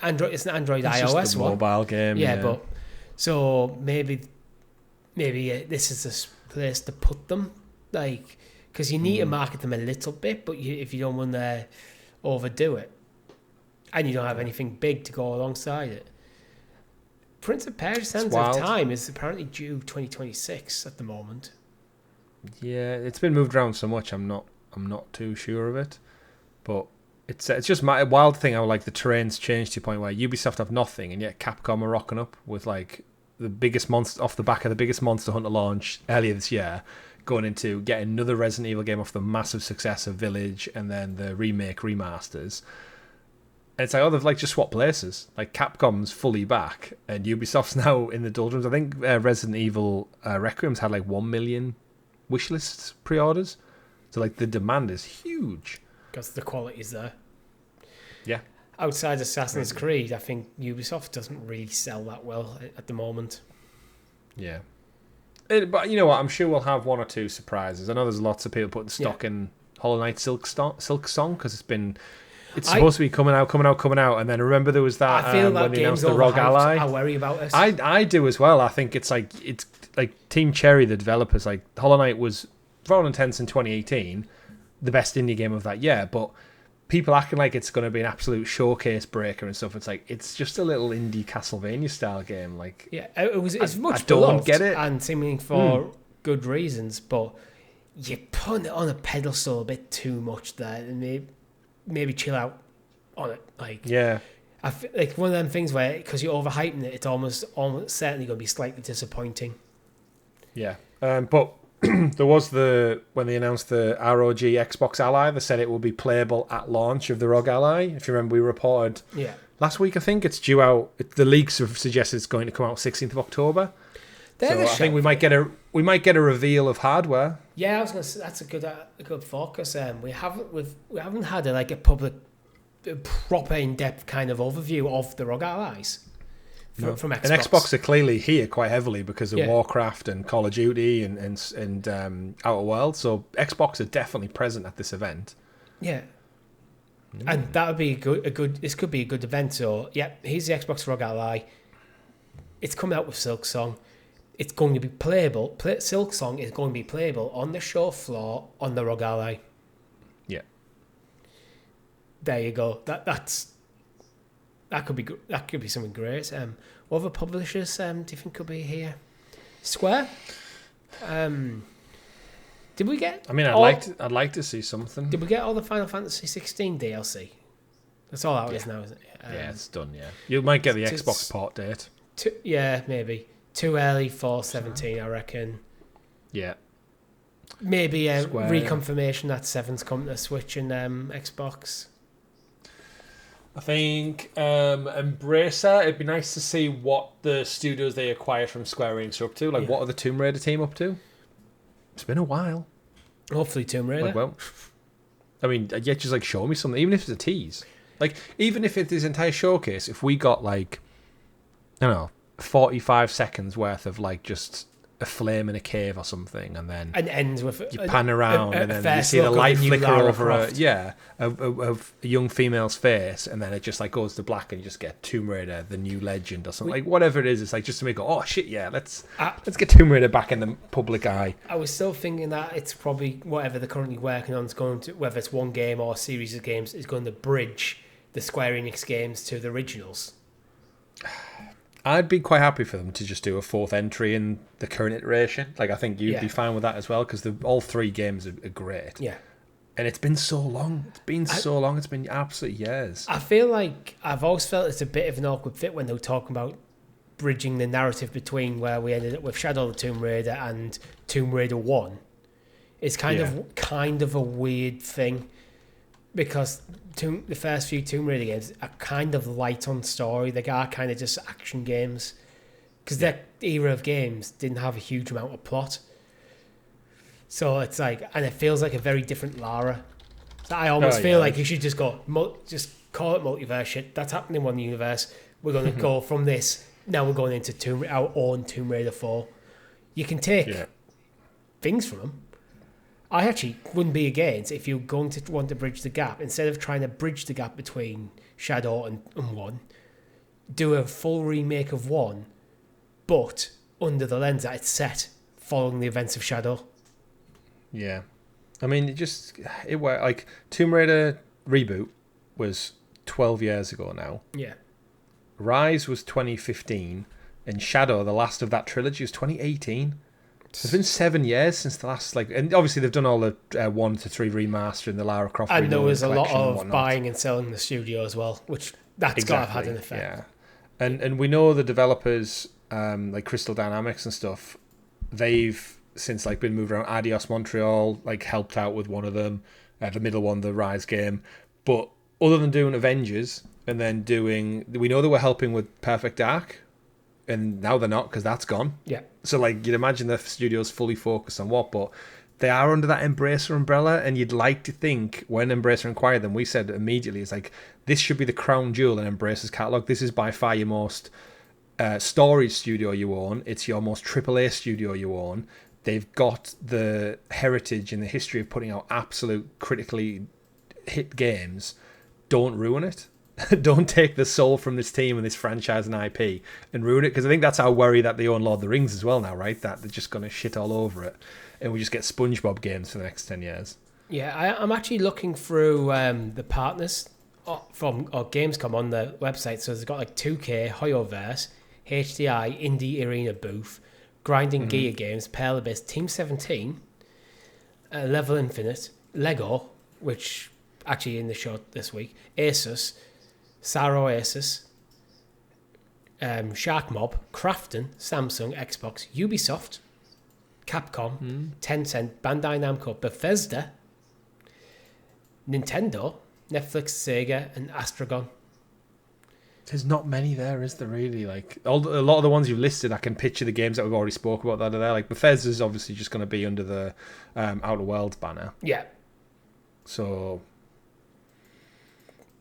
It's an Android iOS just a mobile game. Yeah, but so maybe this is a place to put them, like, because you need to market them a little bit, but if you don't want to overdo it, and you don't have anything big to go alongside it. Prince of Persia: Sands of Time is apparently due 2026 at the moment. Yeah, it's been moved around so much. I'm not too sure of it, but it's just my wild thing how like the terrain's changed to a point where Ubisoft have nothing, and yet Capcom are rocking up with like the biggest monster off the back of the biggest Monster Hunter launch earlier this year, going into getting another Resident Evil game off the massive success of Village, and then the remasters. And it's like, they've like just swapped places. Like Capcom's fully back, and Ubisoft's now in the doldrums. I think Resident Evil Requiem's had like 1 million wishlist pre-orders. So like the demand is huge. Because the quality's there. Yeah. outside Assassin's Creed, I think Ubisoft doesn't really sell that well at the moment. Yeah. But you know what? I'm sure we'll have one or two surprises. I know there's lots of people putting stock in Hollow Knight Silk Song because it's supposed to be coming out, and then remember there was that I feel that when they announced game's the Rogue Ally. I worry about it. I do as well. I think it's like Team Cherry, the developers. Like Hollow Knight was, for all intents in 2018, the best indie game of that year, but people acting like it's going to be an absolute showcase breaker and stuff. It's like it's just a little indie Castlevania style game. Like it's much I don't beloved get it, and seemingly for good reasons, but you're putting it on a pedestal a bit too much there, and maybe chill out on it. Like I feel like one of them things where because you're overhyping it, it's almost certainly going to be slightly disappointing. Yeah, but. There was when they announced the ROG Xbox Ally, they said it will be playable at launch of the ROG Ally. If you remember, we reported last week. I think it's due out. The leaks have suggested it's going to come out 16th of October. So I think we might get a reveal of hardware. Yeah, I was going to say that's a good focus. We haven't had a public, proper in-depth kind of overview of the ROG Allies. From Xbox. And Xbox are clearly here quite heavily because of Warcraft and Call of Duty and Outer Worlds. So Xbox are definitely present at this event. Yeah, and that would be a good. This could be a good event. So here's the Xbox ROG Ally. It's coming out with Silksong. It's going to be playable. Silksong is going to be playable on the show floor on the ROG Ally. Yeah. There you go. That could be good. That could be something great. What other publishers do you think could be here? Square. Did we get? I mean, I'd like to see something. Did we get all the Final Fantasy 16 DLC? That's all out is now, isn't it? Yeah, it's done. Yeah, you might get the Xbox port date. Maybe too early for 17, I reckon. Yeah. Maybe a reconfirmation that 7's coming to Switch and Xbox. I think Embracer, it'd be nice to see what the studios they acquired from Square Enix are up to. What are the Tomb Raider team up to? It's been a while. Hopefully Tomb Raider. I mean, just show me something, even if it's a tease. Even if it's this entire showcase, if we got 45 seconds worth of just a flame in a cave or something, and then ends with you pan around and then you see the light flicker over a young female's face, and then it just goes to black and you just get Tomb Raider, the new legend or something. Whatever it is, it's just to make go, oh shit, yeah, let's get Tomb Raider back in the public eye. I was still thinking that it's probably whatever they're currently working on is going to, whether it's one game or a series of games, is going to bridge the Square Enix games to the originals. I'd be quite happy for them to just do a fourth entry in the current iteration. I think you'd be fine with that as well, because all three games are great. Yeah. And it's been so long. It's been so long. It's been absolute years. I feel like I've always felt it's a bit of an awkward fit when they were talking about bridging the narrative between where we ended up with Shadow of the Tomb Raider and Tomb Raider 1. It's kind of a weird thing, because the first few Tomb Raider games are kind of light on story. They are kind of just action games, because that era of games didn't have a huge amount of plot. So it's and it feels like a very different Lara. So I almost feel like you should just call it multiverse shit. That's happening in one universe. We're going to go from this. Now we're going into our own Tomb Raider 4. You can take things from them. I actually wouldn't be against if you're going to want to bridge the gap, instead of trying to bridge the gap between Shadow and 1, do a full remake of 1, but under the lens that it's set following the events of Shadow. Yeah. I mean, it was Tomb Raider reboot was 12 years ago now. Yeah. Rise was 2015, and Shadow, the last of that trilogy, was 2018. It's been 7 years since the last, and obviously they've done all the 1 to 3 remaster and the Lara Croft. And there was a lot of buying and selling the studio as well, which got to have had an effect. Yeah, and we know the developers, like Crystal Dynamics and stuff, they've since been moved around. Adios Montreal helped out with one of them, the middle one, the Rise game. But other than doing Avengers and then we know they were helping with Perfect Dark. And now they're not, because that's gone. Yeah. So, you'd imagine the studio's fully focused on what, but they are under that Embracer umbrella, and you'd like to think when Embracer acquired them, we said immediately, it's like, this should be the crown jewel in Embracer's catalogue. This is by far your most storage studio you own. It's your most AAA studio you own. They've got the heritage and the history of putting out absolute critically hit games. Don't ruin it. Don't take the soul from this team and this franchise and IP and ruin it, because I think that's our worry that they own Lord of the Rings as well now, right? That they're just going to shit all over it and we just get SpongeBob games for the next 10 years. Yeah, I'm actually looking through the partners from Gamescom on the website. So they've got like 2K, Hoyoverse, HDI, Indie Arena Booth, Grinding Gear Games, Pearl Abyss, Team 17, Level Infinite, Lego, which actually in the show this week, Asus, Saro Asus, Shark Mob, Krafton, Samsung, Xbox, Ubisoft, Capcom, Tencent, Bandai Namco, Bethesda, Nintendo, Netflix, Sega, and Astragon. There's not many there, is there really? Like a lot of the ones you've listed, I can picture the games that we've already spoke about that are there. Like Bethesda's obviously just going to be under the Outer Worlds banner. Yeah. So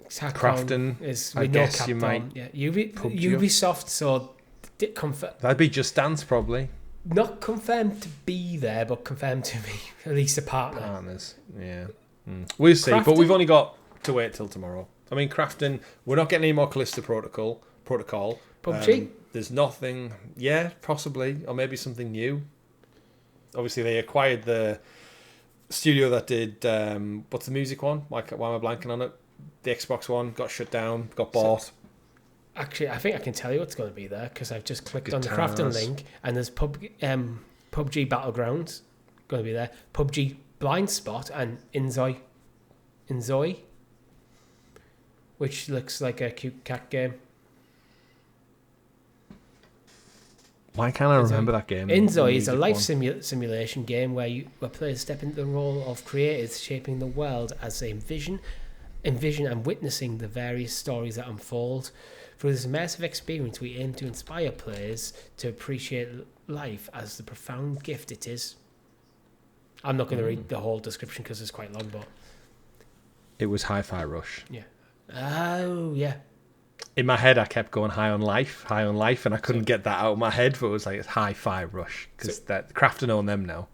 Crafton is, I guess Capcom. You might. Yeah, Ubisoft. So that'd be Just Dance probably. Not confirmed to be there, but confirmed to be at least a partner. Partners, yeah. We'll see, but we've only got to wait till tomorrow. I mean, Crafton, we're not getting any more Callisto Protocol. PUBG? There's nothing, yeah, possibly, or maybe something new. Obviously, they acquired the studio that did, what's the music one? Why am I blanking on it? The Xbox one got shut down, got bought. Actually, I think I can tell you what's going to be there, because I've just clicked on the Crafton link, and there's PUBG Battlegrounds going to be there, PUBG Blind Spot, and Inzoi, which looks like a cute cat game. Why can't I remember that game? Inzoi is a life simulation game where players step into the role of creators shaping the world as they envision and witnessing the various stories that unfold. Through this immersive experience, we aim to inspire players to appreciate life as the profound gift it is. I'm not going to read the whole description because it's quite long, but it was Hi-Fi Rush. Yeah. Oh, yeah. In my head, I kept going high on life, and I couldn't get that out of my head, but it was like it's Hi-Fi Rush, because Crafton own them now.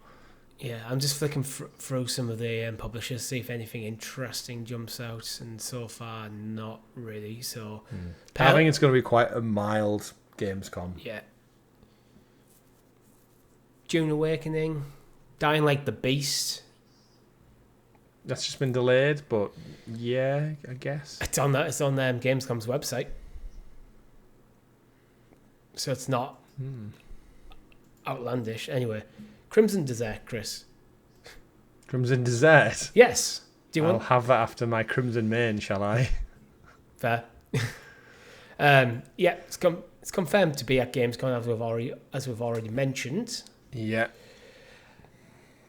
Yeah, I'm just flicking through some of the publishers, see if anything interesting jumps out, and so far, not really. So, I think it's going to be quite a mild Gamescom. Yeah. Dune Awakening, Dying Like the Beast. That's just been delayed, but yeah, I guess it's on Gamescom's website, so it's not outlandish. Anyway, Crimson Desert, Chris. Crimson Desert. Yes. I'll have that after my Crimson Mane, shall I? Fair. Yeah, it's confirmed to be at Gamescom as we've already mentioned. Yeah.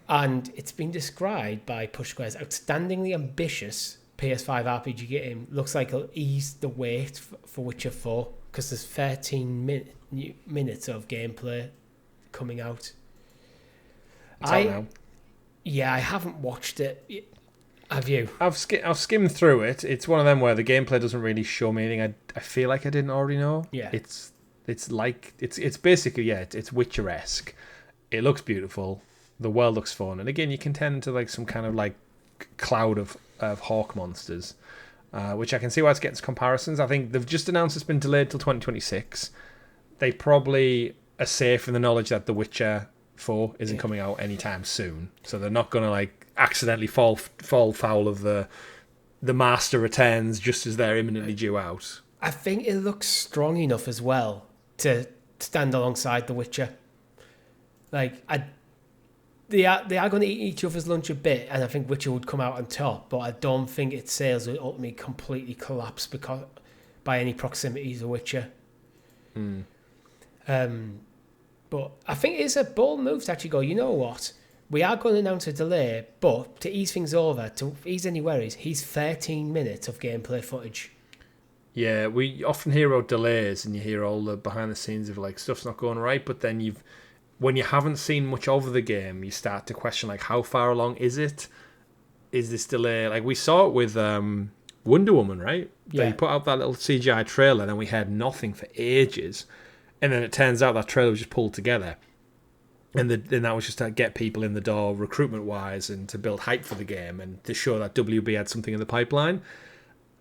And it's been described by Push Square's outstandingly ambitious PS5 RPG game. Looks like it'll ease the wait for Witcher 4, because there's 13 minutes of gameplay coming out. It's out now. Yeah, I haven't watched it. Have you? I've skimmed through it. It's one of them where the gameplay doesn't really show me anything I feel like I didn't already know. Yeah. It's basically, yeah, it's Witcher-esque. It looks beautiful. The world looks fun, and again, you can tend to like some kind of like cloud of hawk monsters, which I can see why it's getting comparisons. I think they've just announced it's been delayed till 2026. They probably are safe in the knowledge that The Witcher 4 isn't coming out anytime soon, so they're not going to like accidentally fall foul of the master returns just as they're imminently due out. I think it looks strong enough as well to stand alongside The Witcher. Like They are going to eat each other's lunch a bit, and I think Witcher would come out on top, but I don't think its sales would ultimately completely collapse by any proximity to Witcher. But I think it's a bold move to actually go, you know what, we are going to announce a delay, but to ease things over, to ease any worries, he's 13 minutes of gameplay footage. Yeah, we often hear about delays, and you hear all the behind the scenes of like stuff's not going right, but then when you haven't seen much of the game, you start to question, like, how far along is it? Is this delay? Like, we saw it with Wonder Woman, right? Yeah. They put out that little CGI trailer, and we had nothing for ages. And then it turns out that trailer was just pulled together. And then that was just to get people in the door recruitment-wise and to build hype for the game and to show that WB had something in the pipeline.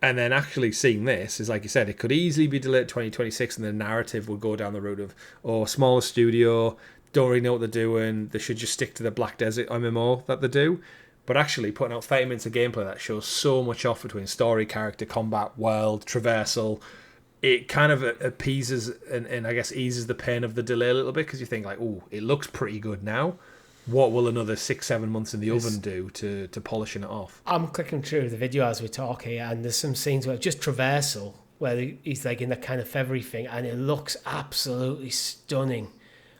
And then actually seeing this is, like you said, it could easily be delayed 2026 and the narrative would go down the road of, smaller studio, don't really know what they're doing, they should just stick to the Black Desert MMO that they do. But actually putting out 30 minutes of gameplay that shows so much off between story, character, combat, world, traversal, it kind of appeases and I guess eases the pain of the delay a little bit because you think like, oh, it looks pretty good now. What will another 6-7 months in the oven do to polishing it off? I'm clicking through the video as we talk here, and there's some scenes where just traversal, where he's like in that kind of feathery thing, and it looks absolutely stunning.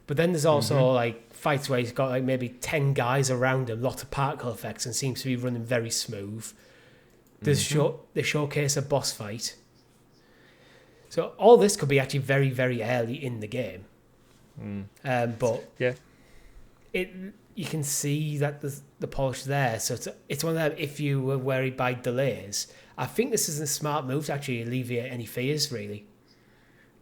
But then there's also like fights where he's got like maybe 10 guys around him, lots of particle effects, and seems to be running very smooth. They showcase a boss fight. So all this could be actually very, very early in the game. But yeah, you can see that the polish there. So it's one of them, if you were worried by delays, I think this is a smart move to actually alleviate any fears, really.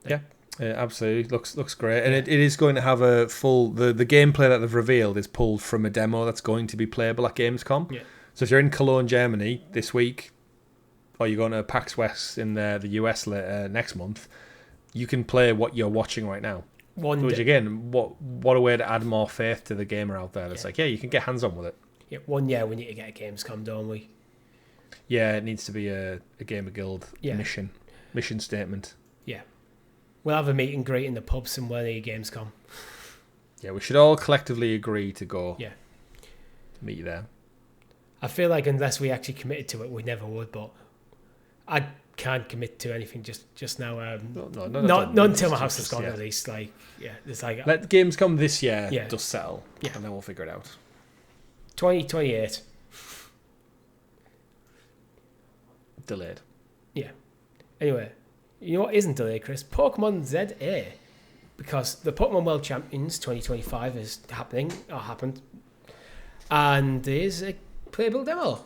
Yeah, absolutely. Looks great. And it is going to have a full... The gameplay that they've revealed is pulled from a demo that's going to be playable at Gamescom. Yeah. So if you're in Cologne, Germany this week, or you're going to PAX West in the US next month, you can play what you're watching right now. Which again, what a way to add more faith to the gamer out there. It's like, yeah, you can get hands on with it. Yeah, 1 year we need to get a Gamescom, don't we? Yeah, it needs to be a GamerGuild mission statement. Yeah, we'll have a meet and greet in the pub somewhere near Gamescom. Yeah, we should all collectively agree to go. Yeah, meet you there. I feel like unless we actually committed to it, we never would. But I can't commit to anything just now. Not until my house is gone, at least. Like, yeah, it's like let Gamescom this year just settle, and then we'll figure it out. 2028 delayed. Yeah. Anyway, you know what isn't delayed, Chris? Pokemon ZA, because the Pokemon World Champions 2025 is happened, and there's a playable demo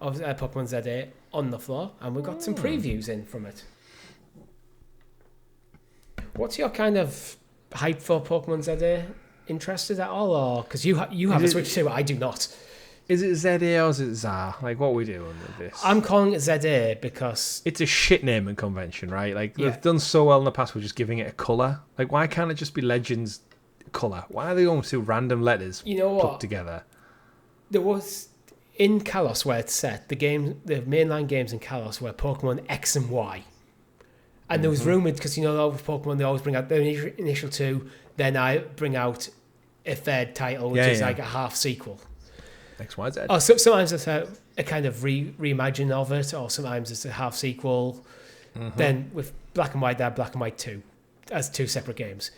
of Pokemon ZA on the floor, and we've got some previews in from it. What's your kind of hype for Pokemon ZA? Interested at all, or because you have a Switch too, I do not. Is it ZA or is it ZA? Like, what are we doing with this? I'm calling it ZA because it's a shit naming convention, right? Like, they've done so well in the past with just giving it a colour. Like, why can't it just be Legends colour? Why are they going to random letters put together? There was in Kalos where it's set, the mainline games in Kalos were Pokemon X and Y. And there was rumoured, because with Pokemon they always bring out their initial two, then I bring out a third title, which is like a half sequel. X, Y, Z. Or sometimes it's a kind of reimagine of it, or sometimes it's a half sequel. Then with Black and White, they had Black and White 2 as two separate games.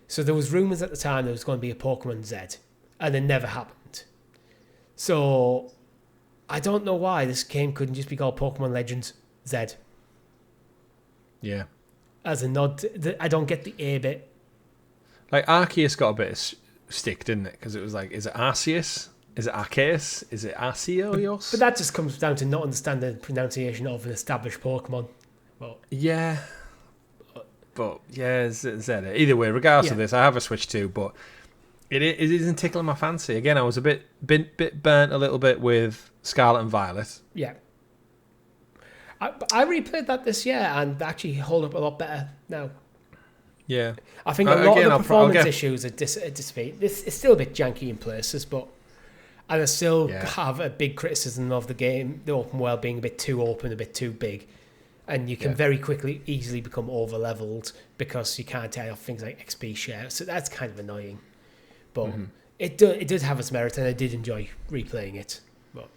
So there was rumours at the time there was going to be a Pokemon Z, and it never happened. So I don't know why this game couldn't just be called Pokemon Legends Z. Yeah. As a nod, I don't get the A bit. Like, Arceus got a bit of stick, didn't it? Because it was like, is it Arceus? Is it Arceus? Is it Arceus? But that just comes down to not understanding the pronunciation of an established Pokemon. But Z. Either way, regardless of this, I have a Switch too, but it isn't tickling my fancy. Again, I was a bit burnt a little bit with Scarlet and Violet. Yeah. I replayed that this year and actually hold up a lot better now. Yeah. I think a lot of the performance issues are dissipate. It's still a bit janky in places, but and I still have a big criticism of the game, the open world being a bit too open, a bit too big. And you can very easily become over-leveled because you can't turn off things like XP share. So that's kind of annoying. But it does have its merit, and I did enjoy replaying it. But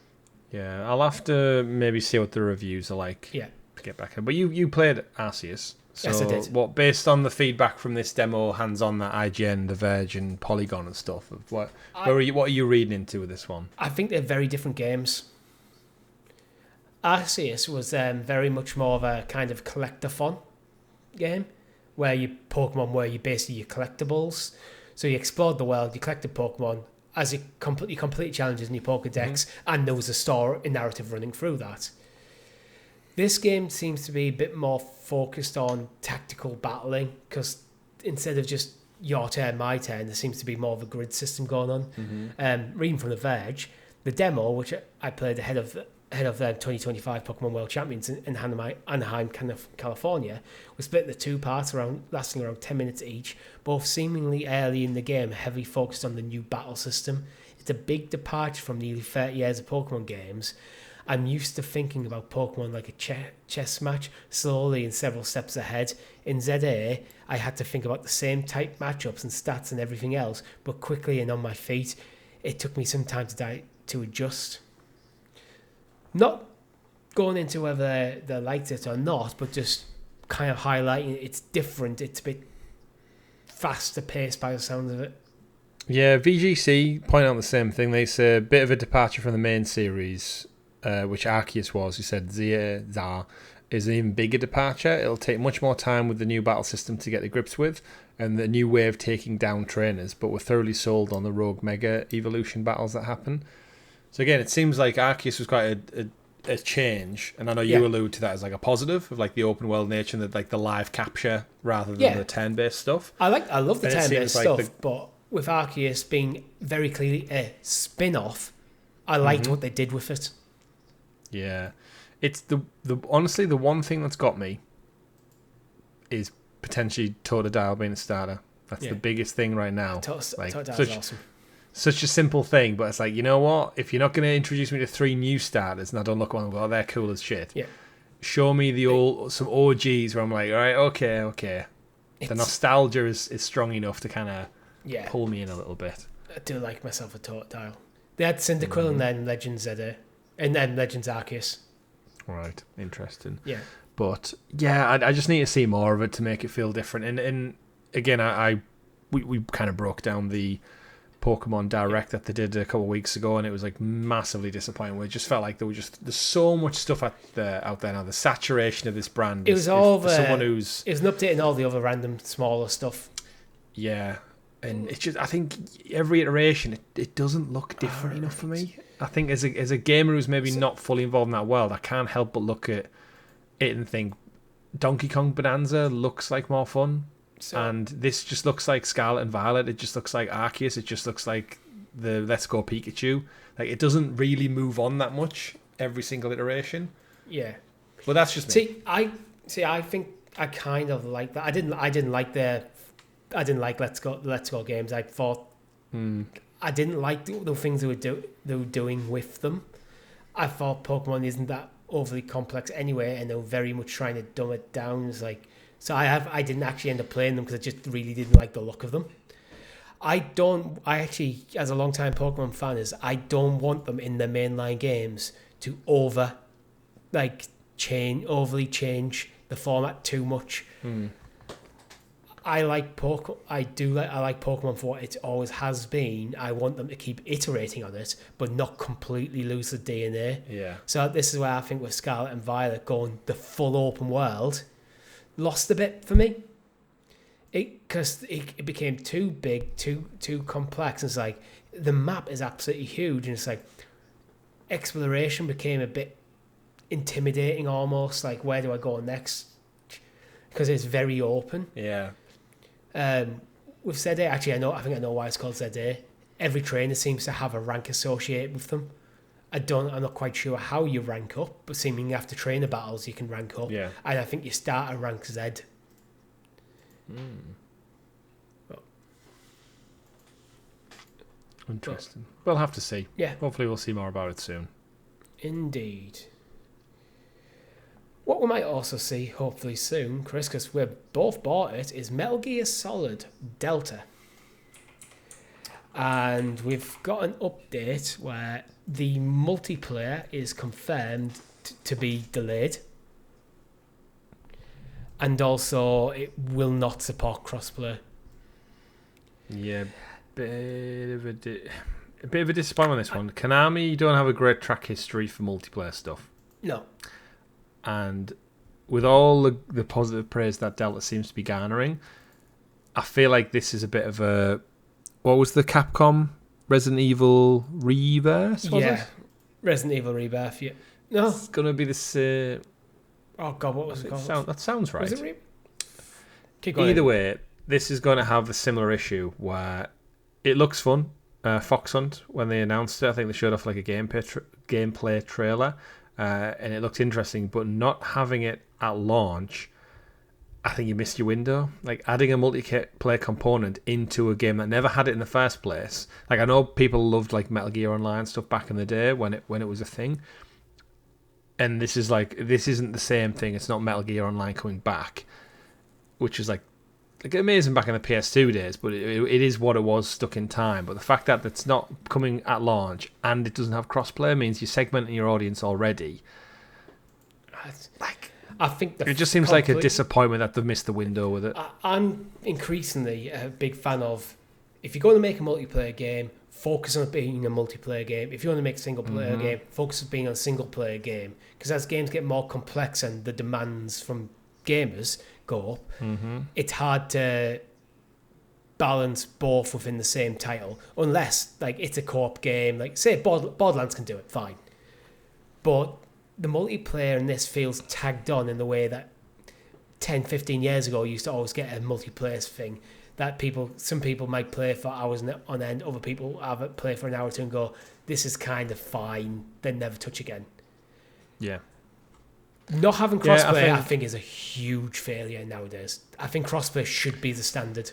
yeah, I'll have to maybe see what the reviews are like to get back in. But you played Arceus. So yes, I did. What, based on the feedback from this demo, hands-on, that IGN, The Verge, and Polygon and stuff, what are you reading into with this one? I think they're very different games. Arceus was very much more of a kind of collectathon game, where you basically your collectibles. So you explored the world, you collected Pokemon as you complete challenges in your Pokedex, and there was a narrative running through that. This game seems to be a bit more focused on tactical battling, because instead of just your turn, my turn, there seems to be more of a grid system going on. Reading from The Verge, the demo, which I played ahead of the 2025 Pokemon World Champions in Anaheim, California, was split into 2 parts lasting around 10 minutes each, both seemingly early in the game, heavily focused on the new battle system. It's a big departure from nearly 30 years of Pokemon games. I'm used to thinking about Pokemon like a chess match, slowly and several steps ahead. In ZA, I had to think about the same type matchups and stats and everything else, but quickly and on my feet. It took me some time to adjust. Not going into whether they liked it or not, but just kind of highlighting it's different. It's a bit faster paced by the sound of it. Yeah, VGC point out the same thing. They say a bit of a departure from the main series, which Arceus was. He said Zia is an even bigger departure. It'll take much more time with the new battle system to get to grips with, and the new way of taking down trainers, but we're thoroughly sold on the Rogue Mega Evolution battles that happen. So again, it seems like Arceus was quite a change, and I know you allude to that as like a positive of like the open world nature and the live capture rather than the turn-based stuff. I love the turn-based stuff, but with Arceus being very clearly a spin-off, I liked what they did with it. Yeah, it's the honestly the one thing that's got me is potentially Totodile being a starter. That's the biggest thing right now. Totodile's awesome. Such a simple thing, but it's like, you know what? If you're not going to introduce me to 3 new starters, and I don't look at one and go, oh, they're cool as shit. Yeah. Show me some OGs where I'm like, all right, okay. The nostalgia is strong enough to kind of pull me in a little bit. I do like myself a Totodile. They had Cyndaquil and then Legends ZA, and then Legends Arceus. Right, interesting. Yeah. But yeah, I just need to see more of it to make it feel different. And again, we kind of broke down the Pokemon Direct that they did a couple of weeks ago, and it was like massively disappointing. It just felt like there's so much stuff out there now. The saturation of this brand. It was all for someone who's. It was an update and all the other random smaller stuff. Yeah, and it's just I think every iteration it doesn't look different enough for me. I think as a gamer who's maybe not fully involved in that world, I can't help but look at it and think Donkey Kong Bonanza looks like more fun. And this just looks like Scarlet and Violet. It just looks like Arceus. It just looks like the Let's Go Pikachu. Like, it doesn't really move on that much every single iteration. Yeah, but that's just me. I think I kind of like that. I didn't like Let's Go games. I thought I didn't like the things they were doing with them. I thought Pokemon isn't that overly complex anyway, and they were very much trying to dumb it down. It's like. So I didn't actually end up playing them because I just really didn't like the look of them. I actually, as a long-time Pokemon fan, I don't want them in the mainline games to overly change the format too much. I like Pokemon for what it always has been. I want them to keep iterating on it, but not completely lose the DNA. Yeah. So this is where I think with Scarlet and Violet going the full open world, lost a bit for me, because it became too big, too complex. It's like the map is absolutely huge, and it's like exploration became a bit intimidating almost. Like, where do I go next? Because it's very open. Yeah. With ZA, actually, I think I know why it's called ZA. Every trainer seems to have a rank associated with them. I'm not quite sure how you rank up, but seemingly after trainer battles you can rank up. Yeah. And I think you start at rank Z. Interesting. We'll have to see. Yeah. Hopefully we'll see more about it soon. Indeed. What we might also see, hopefully soon, Chris, because we've both bought it, is Metal Gear Solid Delta. And we've got an update where the multiplayer is confirmed to be delayed. And also, it will not support crossplay. Yeah, bit of a disappointment on this one. Konami don't have a great track history for multiplayer stuff. No. And with all the positive praise that Delta seems to be garnering, I feel like this is a bit of a what was the Capcom Resident Evil Rebirth? Was it? Resident Evil Rebirth. Yeah, no, it's gonna be this. Oh God, what was it called? That sounds right. Was it Keep going. Either way, this is going to have a similar issue where it looks fun. Fox Hunt, when they announced it, I think they showed off like a gameplay trailer, and it looked interesting. But not having it at launch, I think you missed your window. Like adding a multiplayer component into a game that never had it in the first place. Like I know people loved like Metal Gear Online stuff back in the day when it was a thing. And this isn't the same thing. It's not Metal Gear Online coming back, which is like amazing back in the PS2 days, but it is what it was, stuck in time. But the fact that it's not coming at launch and it doesn't have crossplay means you're segmenting your audience already. I think it just seems like a disappointment that they've missed the window with it. I'm increasingly a big fan of, if you're going to make a multiplayer game, focus on it being a multiplayer game. If you want to make a single player game, focus on being a single player game. Because as games get more complex and the demands from gamers go up, it's hard to balance both within the same title, unless like it's a co-op game. Like say Borderlands can do it, fine. But the multiplayer in this feels tagged on in the way that 10, 15 years ago you used to always get a multiplayer thing that some people might play for hours on end, other people have it play for an hour or two and go, this is kind of fine, then never touch again. Yeah. Not having crossplay, I think, is a huge failure nowadays. I think crossplay should be the standard.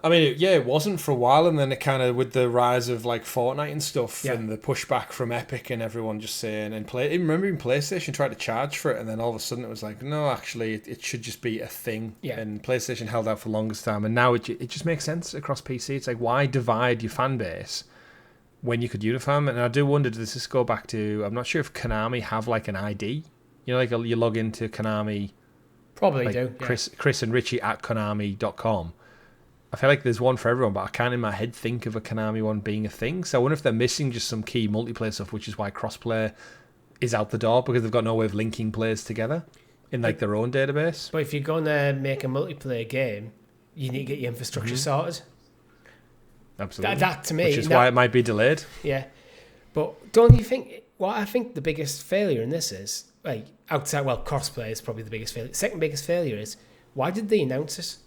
I mean, it wasn't for a while, and then it kind of, with the rise of like Fortnite and stuff, and the pushback from Epic and everyone just saying, remember in PlayStation tried to charge for it, and then all of a sudden it was like, no, actually, it should just be a thing. Yeah. And PlayStation held out for the longest time, and now it just makes sense across PC. It's like, why divide your fan base when you could unify them? And I do wonder, does this go back to, I'm not sure if Konami have like an ID. You know, like you log into Konami. Probably like do. Yeah. Chris and Richie at Konami.com. I feel like there's one for everyone, but I can't in my head think of a Konami one being a thing. So I wonder if they're missing just some key multiplayer stuff, which is why crossplay is out the door, because they've got no way of linking players together in like their own database. But if you're going to make a multiplayer game, you need to get your infrastructure sorted. Absolutely. That to me, which is why it might be delayed. Yeah, but don't you think? What I think the biggest failure in this is, like outside, crossplay is probably the biggest failure. Second biggest failure is, why did they announce this?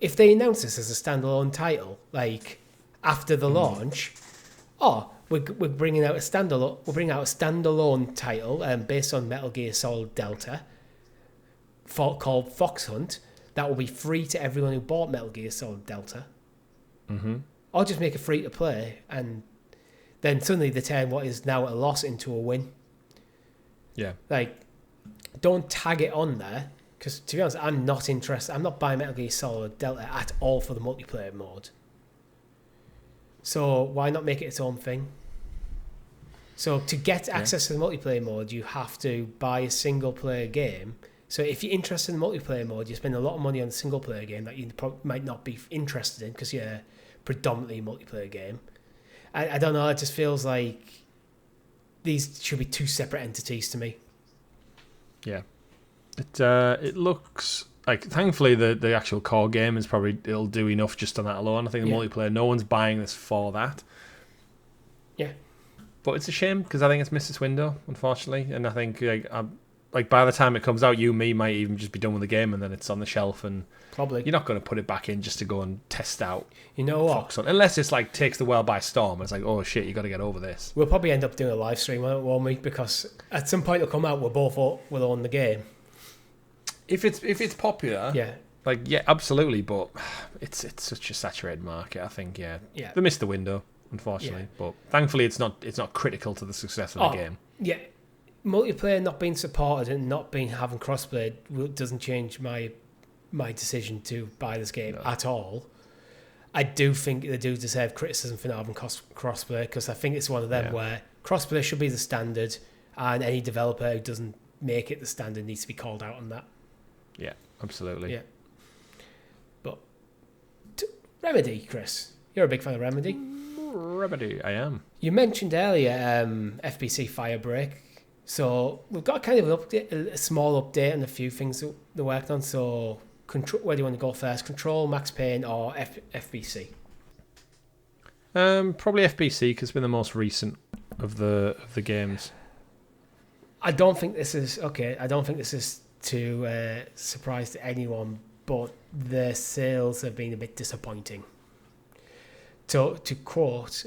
If they announce this as a standalone title, like after the launch, we're bringing out a standalone. We're bringing out a standalone title based on Metal Gear Solid Delta, called Fox Hunt. That will be free to everyone who bought Metal Gear Solid Delta. Or just make it free to play, and then suddenly they turn what is now a loss into a win. Yeah. Like, don't tag it on there. Because, to be honest, I'm not interested. I'm not buying Metal Gear Solid Delta at all for the multiplayer mode. So, why not make it its own thing? So, to get access to the multiplayer mode, you have to buy a single-player game. So, if you're interested in the multiplayer mode, you spend a lot of money on a single-player game that you might not be interested in because you're predominantly a multiplayer game. I don't know, it just feels like these should be two separate entities to me. Yeah. It looks like, thankfully the actual core game is it'll do enough just on that alone. I think the multiplayer, no one's buying this for that. Yeah, but it's a shame because I think it's missed its window, unfortunately. And I think like by the time it comes out, you and me might even just be done with the game, and then it's on the shelf, and probably you're not going to put it back in just to go and test out. You know what? Fox Hunt, unless it's like takes the world by storm. It's like, oh shit, you got to get over this. We'll probably end up doing a live stream on it, won't we? Because at some point it'll come out, we'll own the game. If it's popular, absolutely. But it's such a saturated market. I think they missed the window, unfortunately. Yeah. But thankfully, it's not critical to the success of the game. Yeah, multiplayer not being supported and not having crossplay doesn't change my decision to buy this game at all. I do think they do deserve criticism for not having crossplay, because I think it's one of them where crossplay should be the standard, and any developer who doesn't make it the standard needs to be called out on that. Yeah, absolutely. Yeah. But Remedy, Chris, you're a big fan of Remedy. Remedy, I am. You mentioned earlier FBC FireBreak. So we've got kind of a small update on a few things that they're working on. So where do you want to go first? Control, Max Payne, or FBC? Probably FBC because it's been the most recent of the games. I don't think this is too surprise to anyone, but the sales have been a bit disappointing. To quote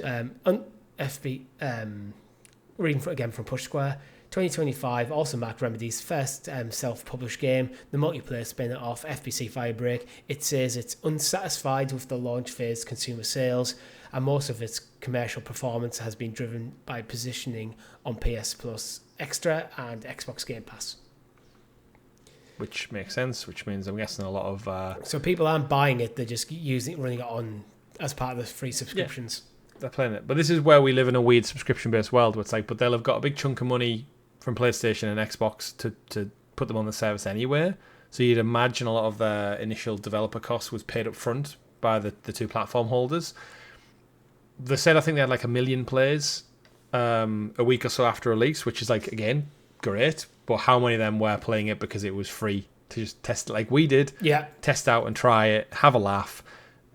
reading again from Push Square, 2025 also marked Remedy's first self-published game, the multiplayer spin-off FBC FireBreak. It says it's unsatisfied with the launch phase consumer sales, and most of its commercial performance has been driven by positioning on PS Plus Extra and Xbox Game Pass. Which makes sense, which means I'm guessing a lot of... So people aren't buying it, they're just running it on as part of the free subscriptions. Yeah, they're playing it. But this is where we live in a weird subscription-based world where it's like, but they'll have got a big chunk of money from PlayStation and Xbox to put them on the service anyway. So you'd imagine a lot of their initial developer costs was paid up front by the two platform holders. They said I think they had like 1 million plays a week or so after release, which is like, again, great. But how many of them were playing it because it was free to just test it like we did? Yeah. Test out and try it, have a laugh.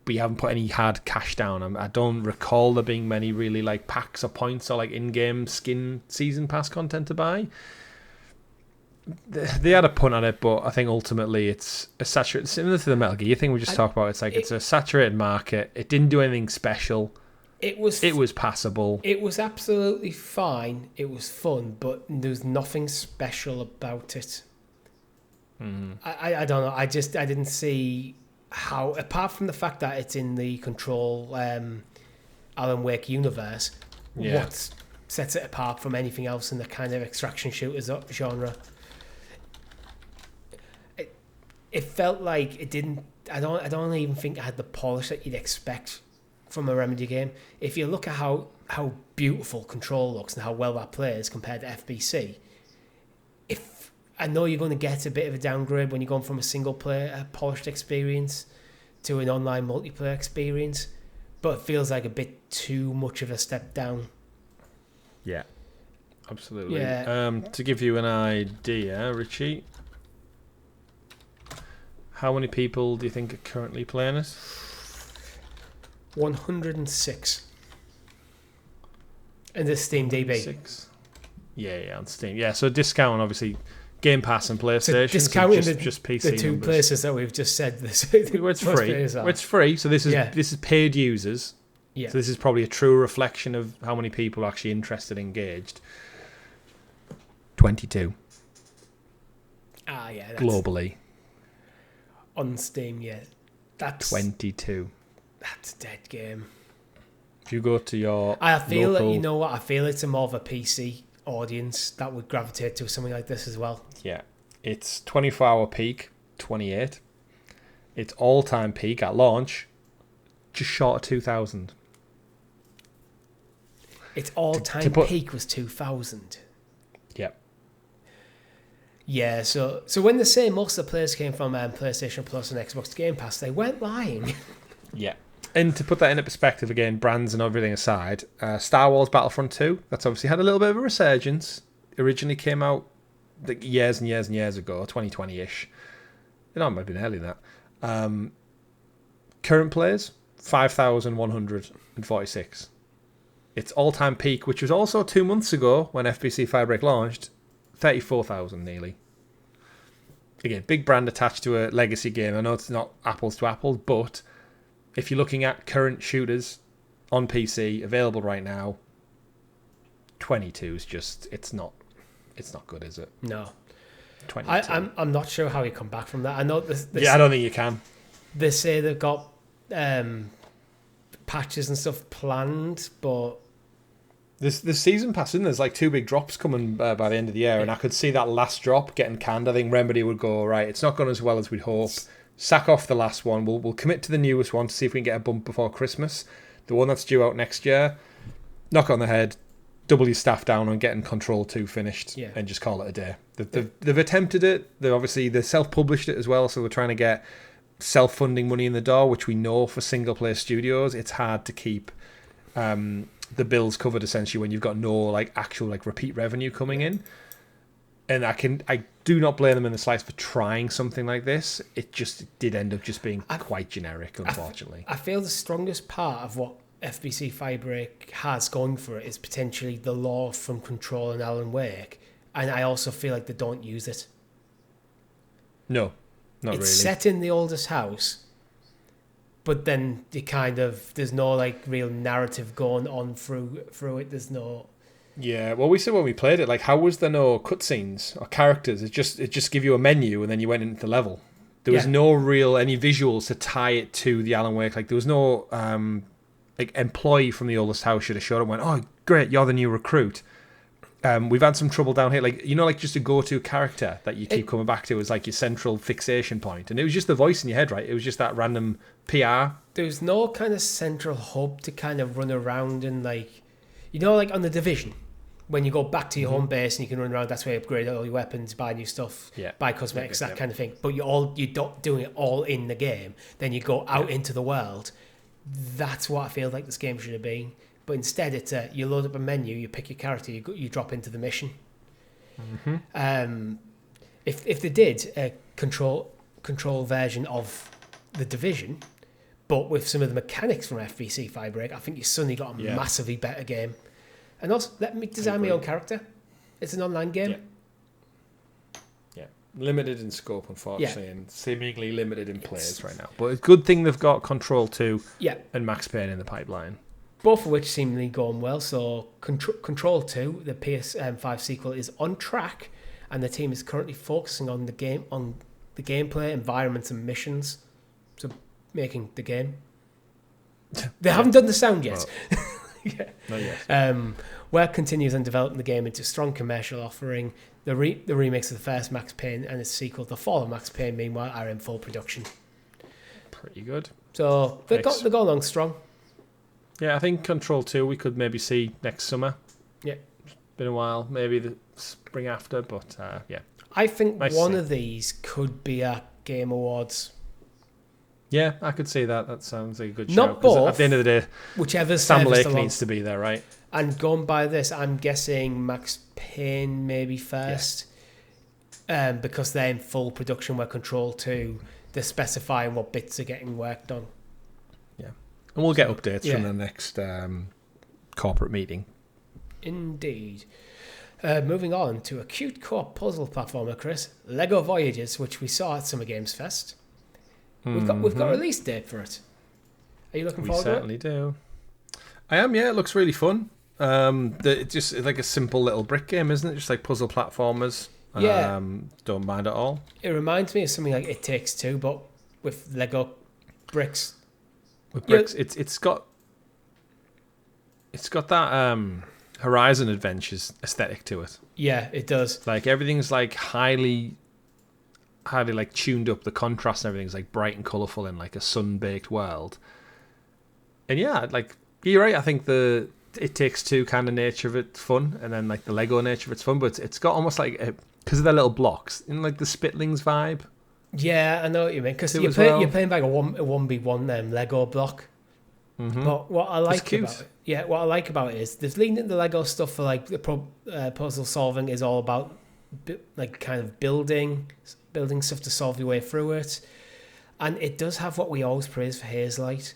But you haven't put any hard cash down. I don't recall there being many really like packs or points or like in-game skin season pass content to buy. They had a punt on it, but I think ultimately it's a saturated, similar to the Metal Gear thing we just talked about. It's like it's a saturated market. It didn't do anything special. It was passable. It was absolutely fine. It was fun, but there's nothing special about it. I don't know. I didn't see how, apart from the fact that it's in the Control Alan Wake universe, what sets it apart from anything else in the kind of extraction shooters genre. It felt like it didn't. I don't even think it had the polish that you'd expect from a Remedy game. If you look at how beautiful Control looks and how well that plays compared to FBC, I know you're going to get a bit of a downgrade when you're going from a single player polished experience to an online multiplayer experience, but it feels like a bit too much of a step down. Yeah, absolutely. Yeah. To give you an idea, Richie, how many people do you think are currently playing it? 106. And the Steam DB. 6. Yeah, on Steam. Yeah, so discount obviously Game Pass and PlayStation. So discounting just PC the two numbers. places that we've just said. It's free. It's free. So this is paid users. Yeah. So this is probably a true reflection of how many people are actually interested, engaged. 22. Yeah. Globally. On Steam, yeah. That's 22. That's a dead game. If you go to your I feel local... that, you know what, I feel it's a more of a PC audience that would gravitate to something like this as well. Yeah. It's 24-hour peak, 28. Its all-time peak at launch, just short of 2,000. Its all-time peak was 2,000. Yep. Yeah, so when they say most of the players came from PlayStation Plus and Xbox Game Pass, they weren't lying. Yeah. And to put that into perspective again, brands and everything aside, Star Wars Battlefront 2, that's obviously had a little bit of a resurgence. Originally came out like years and years and years ago, 2020-ish. It might have been earlier than that. Current players, 5,146. Its all-time peak, which was also 2 months ago when FBC FireBreak launched, 34,000 nearly. Again, big brand attached to a legacy game. I know it's not apples to apples, but if you're looking at current shooters on PC available right now, 22 is just it's not good, is it? No. 22. I'm not sure how you come back from that. I know this. I don't think you can. They say they've got patches and stuff planned, but this season pass, isn't there? There's like 2 big drops coming by the end of the year, and I could see that last drop getting canned. I think Remedy would go, right, it's not gone as well as we'd hope. Sack off the last one. We'll commit to the newest one to see if we can get a bump before Christmas. The one that's due out next year, knock on the head, double your staff down on getting Control 2 finished, and just call it a day. They've attempted it. They self-published it as well, so they're trying to get self-funding money in the door, which we know for single-player studios, it's hard to keep the bills covered essentially when you've got no like actual like repeat revenue coming in. And I do not blame them in the slightest for trying something like this. It just did end up just being quite generic, unfortunately. I feel the strongest part of what FBC FireBreak has going for it is potentially the lore from Control and Alan Wake, and I also feel like they don't use it. No, not really. It's set in the oldest house, but then there's no like real narrative going on through it. There's no. Yeah, well, we said when we played it, like, how was there no cutscenes or characters? It just give you a menu and then you went into the level. There was no real any visuals to tie it to the Alan Wake. Like, there was no like employee from the oldest house should have showed up and went, oh, great, you're the new recruit. We've had some trouble down here. Like, like just a go-to character that you keep coming back to as like your central fixation point. And it was just the voice in your head, right? It was just that random PR. There's no kind of central hub to kind of run around and like, like on The Division, when you go back to your home base and you can run around, that's where you upgrade all your weapons, buy new stuff, buy cosmetics, that kind of thing. But you're not doing it all in the game. Then you go out into the world. That's what I feel like this game should have been. But instead, it's you load up a menu, you pick your character, you drop into the mission. If they did a control version of The Division, but with some of the mechanics from FBC FireBreak, I think you suddenly got a massively better game. And also, let me design my own character. It's an online game. Yeah. Limited in scope, unfortunately, and seemingly limited in players right now. But it's a good thing they've got Control 2 and Max Payne in the pipeline. Both of which seemingly going well. So Control 2, the PS5 sequel, is on track, and the team is currently focusing on the gameplay, environments, and missions. So making the game. They haven't done the sound yet. Well. Not yet. Work continues on developing the game into a strong commercial offering. The remakes of the first Max Payne and its sequel, The Fall of Max Payne, meanwhile, are in full production. Pretty good. So they go along strong. Yeah, I think Control 2 we could maybe see next summer. Yeah. It's been a while, maybe the spring after, but yeah. I think one of these could be at Game Awards. Yeah, I could see that. That sounds like a good show. Not both. At the end of the day, whichever Sam Lake needs to be there, right? And going by this, I'm guessing Max Payne maybe first, because they're in full production. Where Control 2, they're specifying what bits are getting worked on. Yeah, and we'll get updates from the next corporate meeting. Indeed. Moving on to a cute co-op puzzle platformer, Chris, Lego Voyagers, which we saw at Summer Games Fest. We've got a release date for it. Are you looking forward to it? We certainly do. I am, yeah. It looks really fun. It's just like a simple little brick game, isn't it? Just like puzzle platformers. Yeah. Don't mind at all. It reminds me of something like It Takes Two, but with Lego bricks. With bricks. It's got that Horizon Adventures aesthetic to it. Yeah, it does. Like everything's like highly like tuned up. The contrast and everything's like bright and colourful in like a sun-baked world. And yeah, like you're right. I think the It Takes Two kind of nature of it's fun, and then like the Lego nature of it's fun. But it's got almost like because of their little blocks in like the Spitlings vibe. Yeah, I know what you mean. Because you're playing like a 1v1 Lego block. Mm-hmm. But what I like about it is they've leaned into the Lego stuff for like the puzzle solving is all about like kind of building stuff to solve your way through it, and it does have what we always praise for Hazelight.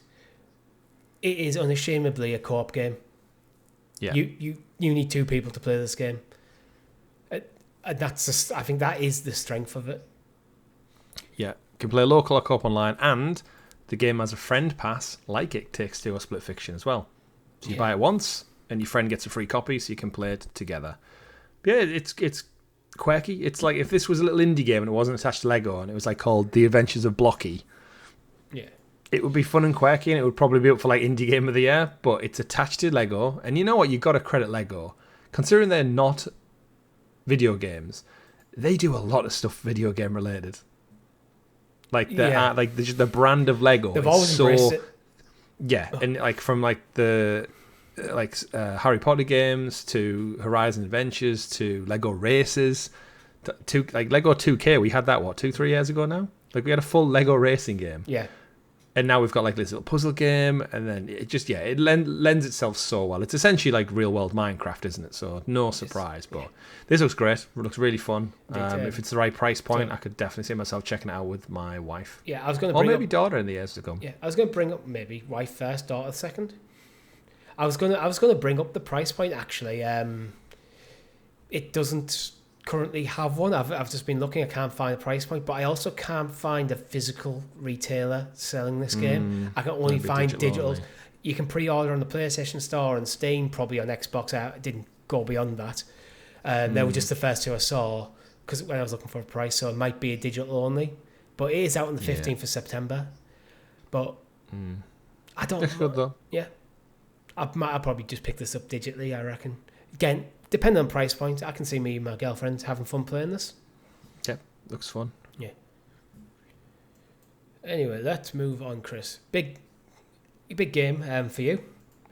It is unashamedly a co-op game. Yeah, you need two people to play this game, and that's just, I think that is the strength of it. Yeah, you can play local or co-op online, and the game has a friend pass like It Takes Two or Split Fiction as well. So you buy it once, and your friend gets a free copy, so you can play it together. But yeah, it's quirky. It's like if this was a little indie game and it wasn't attached to Lego, and it was like called The Adventures of Blocky. Yeah, it would be fun and quirky, and it would probably be up for like Indie Game of the Year. But it's attached to Lego, and you know what? You've got to credit Lego, considering they're not video games. They do a lot of stuff video game related. Like the brand of Lego. They've always embraced it. Yeah, and like from like the Harry Potter games to Horizon Adventures to Lego Races to like Lego 2K. We had that 2-3 years ago now. Like we had a full Lego racing game. Yeah. And now we've got like this little puzzle game, and then it just it lends itself so well. It's essentially like real world Minecraft, isn't it? So no surprise. But this looks great. It looks really fun. If it's the right price point, I could definitely see myself checking it out with my wife. Yeah, I was going to bring or maybe daughter in the years to come. Yeah, I was going to bring up maybe wife first, daughter second. I was gonna bring up the price point actually. It doesn't currently have one. I've just been looking. I can't find a price point, but I also can't find a physical retailer selling this game. I can only find digital. You can pre-order on the PlayStation Store and Steam, probably on Xbox. I didn't go beyond that. They were just the first two I saw because when I was looking for a price, so it might be a digital only. But it is out on the 15th of September. But I don't. It's good though. Yeah, I'll probably just pick this up digitally. I reckon. Again, depending on price point, I can see me and my girlfriend having fun playing this. Yeah, looks fun. Yeah. Anyway, let's move on, Chris. Big game for you.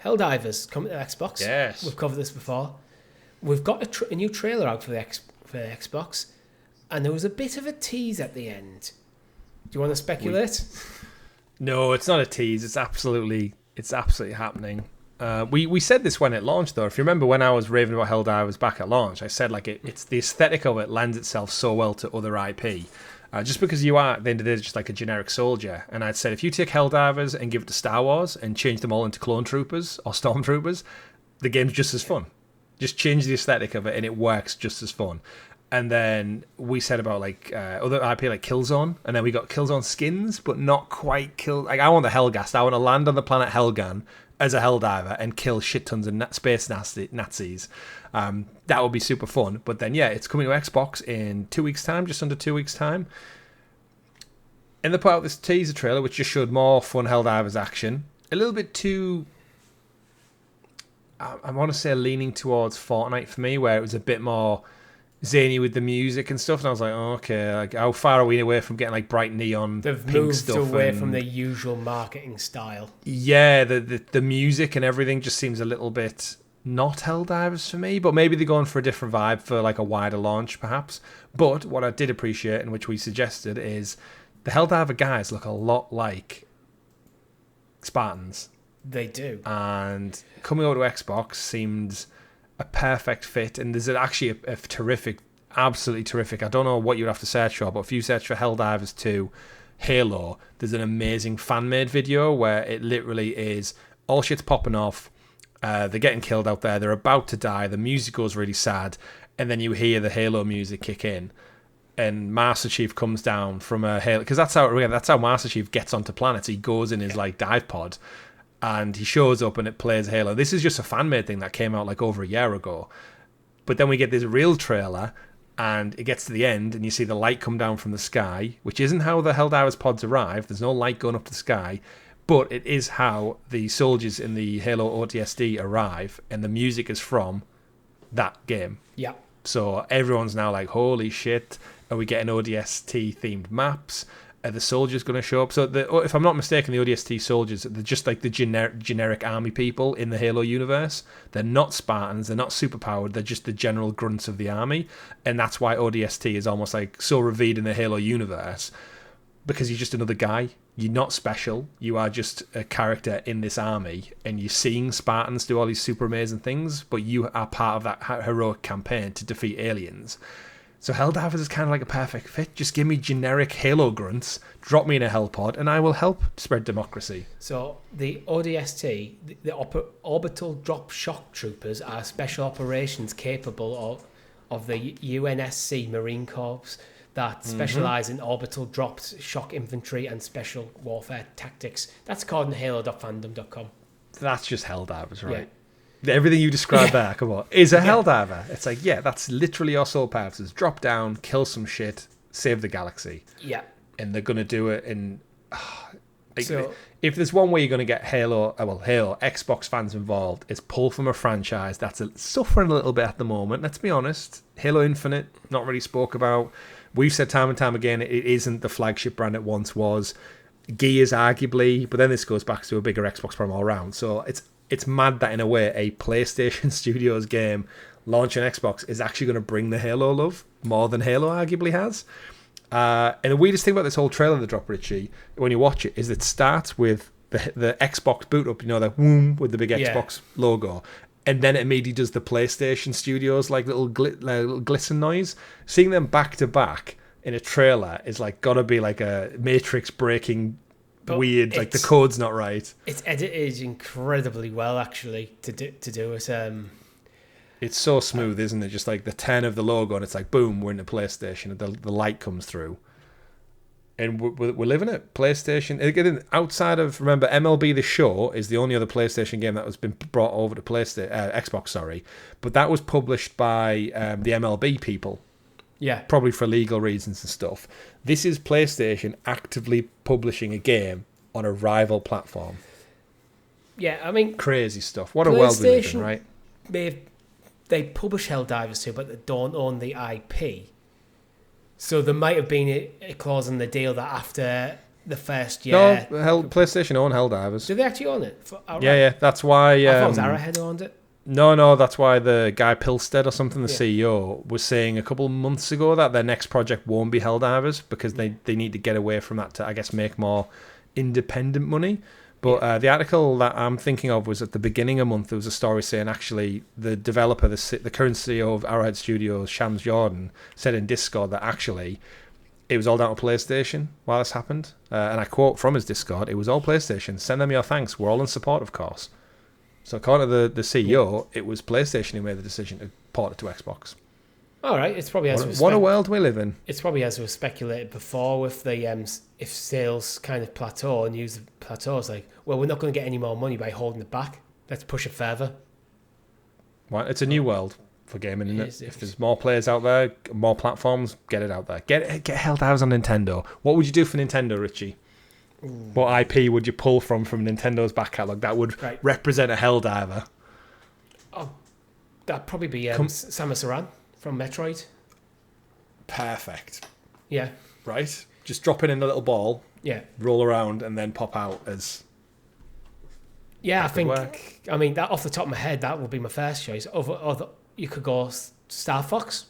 Helldivers coming to Xbox. Yes. We've covered this before. We've got a new trailer out for the Xbox, and there was a bit of a tease at the end. Do you want to speculate? No, it's not a tease. It's absolutely happening. We said this when it launched, though. If you remember when I was raving about Helldivers back at launch, I said like it's the aesthetic of it lends itself so well to other IP. Just because you are, at the end of the day, just like a generic soldier. And I'd said, if you take Helldivers and give it to Star Wars and change them all into clone troopers or stormtroopers, the game's just as fun. Just change the aesthetic of it and it works just as fun. And then we said about like other IP like Killzone, and then we got Killzone skins, but not quite kill. Like I want the Hellgast. I want to land on the planet Helgan as a Helldiver and kill shit tons of space Nazis. That would be super fun. But then, yeah, it's coming to Xbox in 2 weeks' time, just under 2 weeks' time. And they put out this teaser trailer, which just showed more fun Helldivers action. A little bit too, I want to say, leaning towards Fortnite for me, where it was a bit more zany with the music and stuff. And I was like, oh, okay, like how far are we away from getting like bright neon They've pink moved stuff? Away from the usual marketing style. Yeah, the music and everything just seems a little bit not Helldivers for me, but maybe they're going for a different vibe for like a wider launch perhaps. But what I did appreciate, and which we suggested, is the Helldiver guys look a lot like Spartans. They do. And coming over to Xbox seemed a perfect fit, and there's actually a terrific, absolutely terrific, I don't know what you'd have to search for, but if you search for Helldivers 2 Halo, there's an amazing fan-made video where it literally is all shit's popping off, they're getting killed out there, they're about to die, the music goes really sad, and then you hear the Halo music kick in, and Master Chief comes down from a Halo, because that's how Master Chief gets onto planets. He goes in his like dive pod, and he shows up and it plays Halo. This is just a fan-made thing that came out like over a year ago. But then we get this real trailer, and it gets to the end, and you see the light come down from the sky, which isn't how the Helldivers pods arrive. There's no light going up to the sky, but it is how the soldiers in the Halo ODST arrive, and the music is from that game. Yeah. So everyone's now like, holy shit, are we getting ODST-themed maps? Are the soldiers going to show up? So, if I'm not mistaken, the ODST soldiers, they're just like the generic army people in the Halo universe. They're not Spartans. They're not superpowered. They're just the general grunts of the army. And that's why ODST is almost like so revered in the Halo universe. Because you're just another guy. You're not special. You are just a character in this army. And you're seeing Spartans do all these super amazing things. But you are part of that heroic campaign to defeat aliens. So Helldivers is kind of like a perfect fit. Just give me generic Halo grunts, drop me in a hell pod, and I will help spread democracy. So the ODST, the Orbital Drop Shock Troopers, are special operations capable of the UNSC Marine Corps that specialise in orbital dropped shock infantry and special warfare tactics. That's according to Halo.fandom.com. That's just Helldivers, right? Yeah. Everything you described there, come on, is a Helldiver. It's like, yeah, that's literally your sole purposes. Drop down, kill some shit, save the galaxy. Yeah. And they're going to do it in... if there's one way you're going to get Halo Xbox fans involved, is pull from a franchise that's suffering a little bit at the moment. Let's be honest. Halo Infinite, not really spoke about. We've said time and time again, it isn't the flagship brand it once was. Gears, arguably, but then this goes back to a bigger Xbox program all around. So it's mad that in a way a PlayStation Studios game launching Xbox is actually going to bring the Halo love more than Halo arguably has. And the weirdest thing about this whole trailer, the drop, Richie, when you watch it, is it starts with the Xbox boot up, the whoom with the big Xbox logo, and then it immediately does the PlayStation Studios like little glisten noise. Seeing them back to back in a trailer is like gotta be like a Matrix breaking weird, like the code's not right. It's edited incredibly well, actually, to do it. It's so smooth, isn't it? Just like the 10 of the logo, and it's like, boom, we're in the PlayStation, and the light comes through. And we're living it. PlayStation. Again, outside of, remember, MLB The Show is the only other PlayStation game that has been brought over to Xbox, sorry. But that was published by the MLB people. Yeah. Probably for legal reasons and stuff. This is PlayStation actively publishing a game on a rival platform. Yeah, I mean... Crazy stuff. What a world we live in, right? They publish Helldivers too, but they don't own the IP. So there might have been a clause in the deal that after the first year... No, PlayStation own Helldivers. Do they actually own it? Yeah. That's why... I thought it was Arrowhead who owned it. No, that's why the guy Pilstead or something, the CEO, was saying a couple of months ago that their next project won't be Helldivers because they need to get away from that to, I guess, make more independent money. But the article that I'm thinking of was at the beginning of the month. There was a story saying actually the developer, the current CEO of Arrowhead Studios, Shams Jordan, said in Discord that actually it was all down to PlayStation while this happened. And I quote from his Discord, "It was all PlayStation. Send them your thanks. We're all in support, of course." So according to the CEO, it was PlayStation who made the decision to port it to Xbox. All right, it's probably what a world we live in. It's probably as was speculated before with the if sales kind of plateau and use the plateau, it's like, well, we're not going to get any more money by holding it back. Let's push it further. Well, it's a new world for gaming, isn't it? If there's more players out there, more platforms, get it out there. Get Helldivers on Nintendo. What would you do for Nintendo, Richie? Ooh. What IP would you pull from Nintendo's back catalogue that would represent a Helldiver? Oh, that'd probably be Samus Aran from Metroid. Perfect. Yeah. Right? Just drop it in a little ball. Yeah. Roll around and then pop out as... Yeah, I think... Work. I mean, that off the top of my head, that would be my first choice. You could go Star Fox.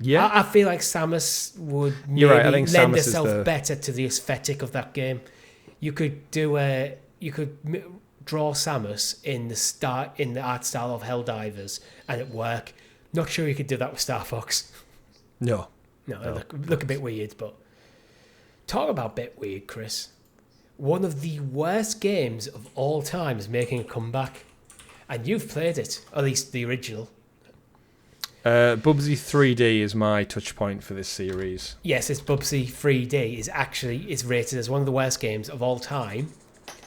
Yeah. I feel like Samus would maybe lend herself better to the aesthetic of that game. You could draw Samus in the art style of Helldivers and it work. Not sure you could do that with Star Fox. No. Look a bit weird, but talk about bit weird, Chris. One of the worst games of all time is making a comeback, and you've played it, or at least the original. Bubsy 3D is my touch point for this series. Yes, it's Bubsy 3D is rated as one of the worst games of all time,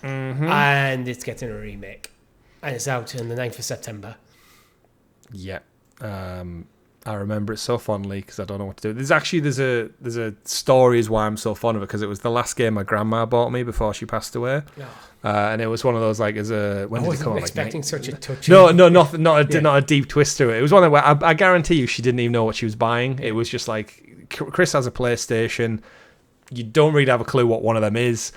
and it's getting a remake, and it's out on the 9th of September. Yeah, I remember it so fondly because I don't know what to do. There's a story is why I'm so fond of it, because it was the last game my grandma bought me before she passed away. Oh. And it was one of those when did it come out? I wasn't expecting such a touch. No, not a deep twist to it. It was one of where I guarantee you she didn't even know what she was buying. It was just like, Chris has a PlayStation. You don't really have a clue what one of them is.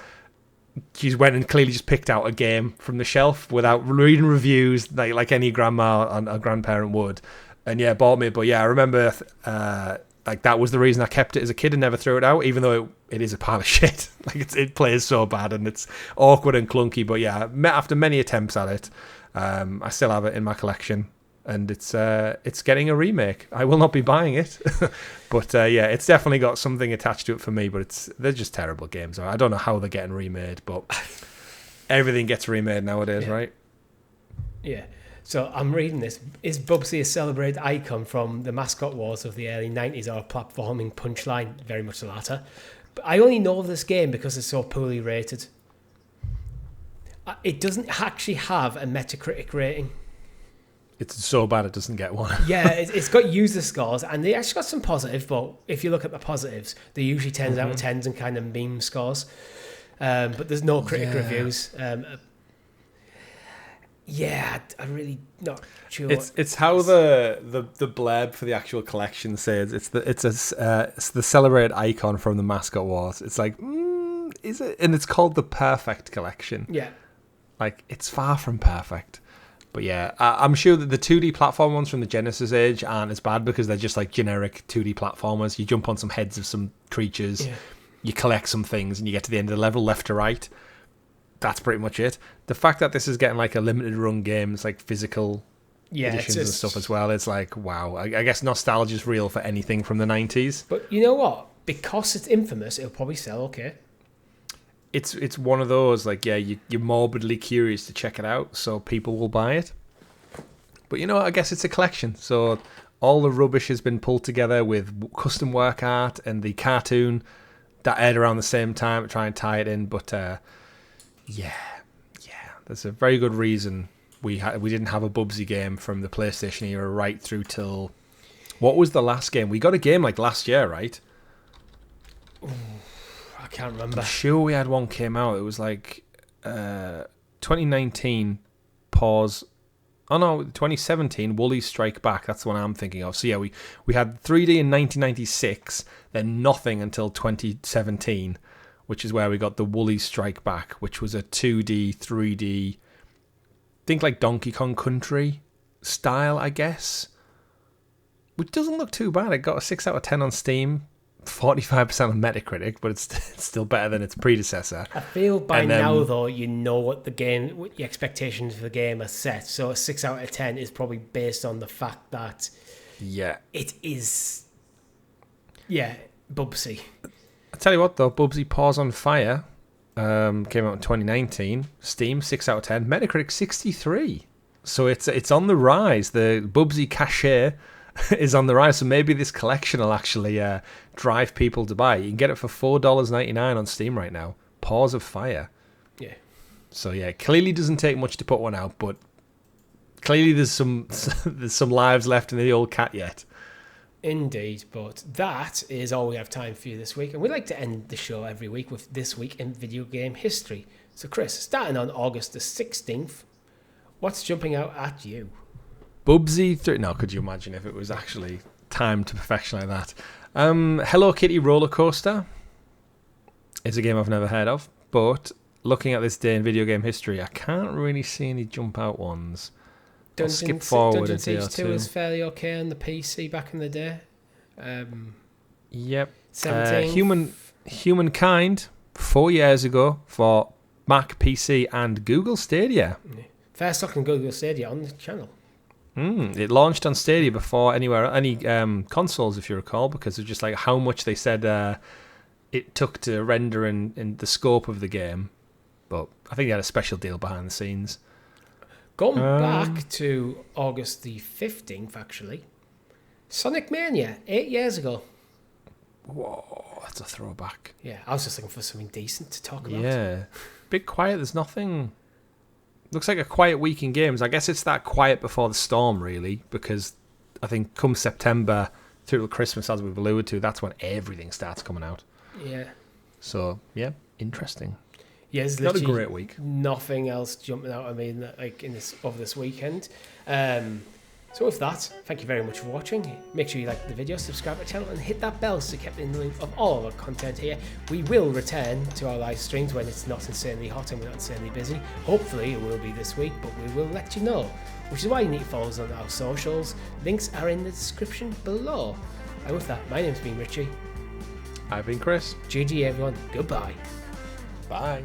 She went and clearly just picked out a game from the shelf without reading reviews, like any grandma and a grandparent would. And yeah, bought me. But yeah, I remember that was the reason I kept it as a kid and never threw it out, even though it is a pile of shit. It plays so bad and it's awkward and clunky. But yeah, after many attempts at it, I still have it in my collection, and it's getting a remake. I will not be buying it, but yeah, it's definitely got something attached to it for me. But they're just terrible games. I don't know how they're getting remade, but everything gets remade nowadays, right? Yeah. So I'm reading this. Is Bubsy a celebrated icon from the mascot wars of the early 90s or a platforming punchline? Very much the latter. But I only know of this game because it's so poorly rated. It doesn't actually have a Metacritic rating. It's so bad it doesn't get one. Yeah, it's got user scores, and they actually got some positive, but if you look at the positives, they usually 10s out of 10s and kind of meme scores. But there's no critic reviews. Yeah, I'm really not sure. It's how the blurb for the actual collection says it's the celebrated icon from the mascot wars. It's like, is it? And it's called the Perfect Collection. Yeah, it's far from perfect. But yeah, I'm sure that the 2D platform ones from the Genesis age aren't as bad because they're just like generic 2D platformers. You jump on some heads of some creatures, you collect some things, and you get to the end of the level left to right. That's pretty much it. The fact that this is getting a limited run game, it's physical editions and stuff as well. It's wow. I guess nostalgia's real for anything from the 90s. But you know what? Because it's infamous, it'll probably sell okay. it's one of those, like, yeah, you're morbidly curious to check it out, so people will buy it. But I guess it's a collection, so all the rubbish has been pulled together with custom work art and the cartoon that aired around the same time to try and tie it in. But yeah, there's a very good reason we didn't have a Bubsy game from the PlayStation era right through till, what was the last game? We got a game like last year, right? Ooh, I can't remember. I'm sure we had one came out. It was like 2019 pause. Oh no, 2017 Woolies Strike Back. That's the one I'm thinking of. So yeah, we had 3D in 1996, then nothing until 2017, which is where we got the Woolies Strike Back, which was a 2D, 3D, think like Donkey Kong Country style, I guess. Which doesn't look too bad. It got a 6 out of 10 on Steam, 45% on Metacritic, but it's still better than its predecessor. I feel by now, though, what your expectations for the game are set. So a 6 out of 10 is probably based on the fact that it is, Bubsy. I'll tell you what, though, Bubsy Paws on Fire came out in 2019. Steam, 6 out of 10. Metacritic, 63. So it's on the rise. The Bubsy cachet is on the rise, so maybe this collection will actually drive people to buy. You can get it for $4.99 on Steam right now. Paws of Fire. Yeah. So yeah, clearly doesn't take much to put one out, but clearly there's some lives left in the old cat yet. Indeed, but that is all we have time for you this week, and we like to end the show every week with This Week in Video Game History. So Chris, starting on August the 16th, what's jumping out at you? Bubsy, no, could you imagine if it was actually timed to perfection like that? Hello Kitty Roller Coaster is a game I've never heard of, but looking at this day in video game history, I can't really see any jump out ones. I'll skip forward Dungeon a day or Siege 2 two. was fairly okay on the PC back in the day. Yep. 17. Humankind 4 years ago for Mac, PC, and Google Stadia. First talking Google Stadia on the channel. It launched on Stadia before any consoles, if you recall, because of just like how much they said it took to render in the scope of the game. But I think they had a special deal behind the scenes. Going back to August the 15th, actually. Sonic Mania, 8 years ago. Whoa, that's a throwback. Yeah, I was just looking for something decent to talk about. Yeah, bit quiet. There's nothing. Looks like a quiet week in games. I guess it's that quiet before the storm, really, because I think come September through Christmas, as we've alluded to, that's when everything starts coming out. Yeah. So, yeah, interesting. Yeah, it's not a great week. Nothing else jumping out. I mean, like over this weekend. So with that, thank you very much for watching. Make sure you like the video, subscribe to the channel, and hit that bell so you kept in the loop of all of our content here. We will return to our live streams when it's not insanely hot and we're not insanely busy. Hopefully it will be this week, but we will let you know. Which is why you need to follow us on our socials. Links are in the description below. And with that, my name's been Richie. I've been Chris. GG everyone. Goodbye. Bye.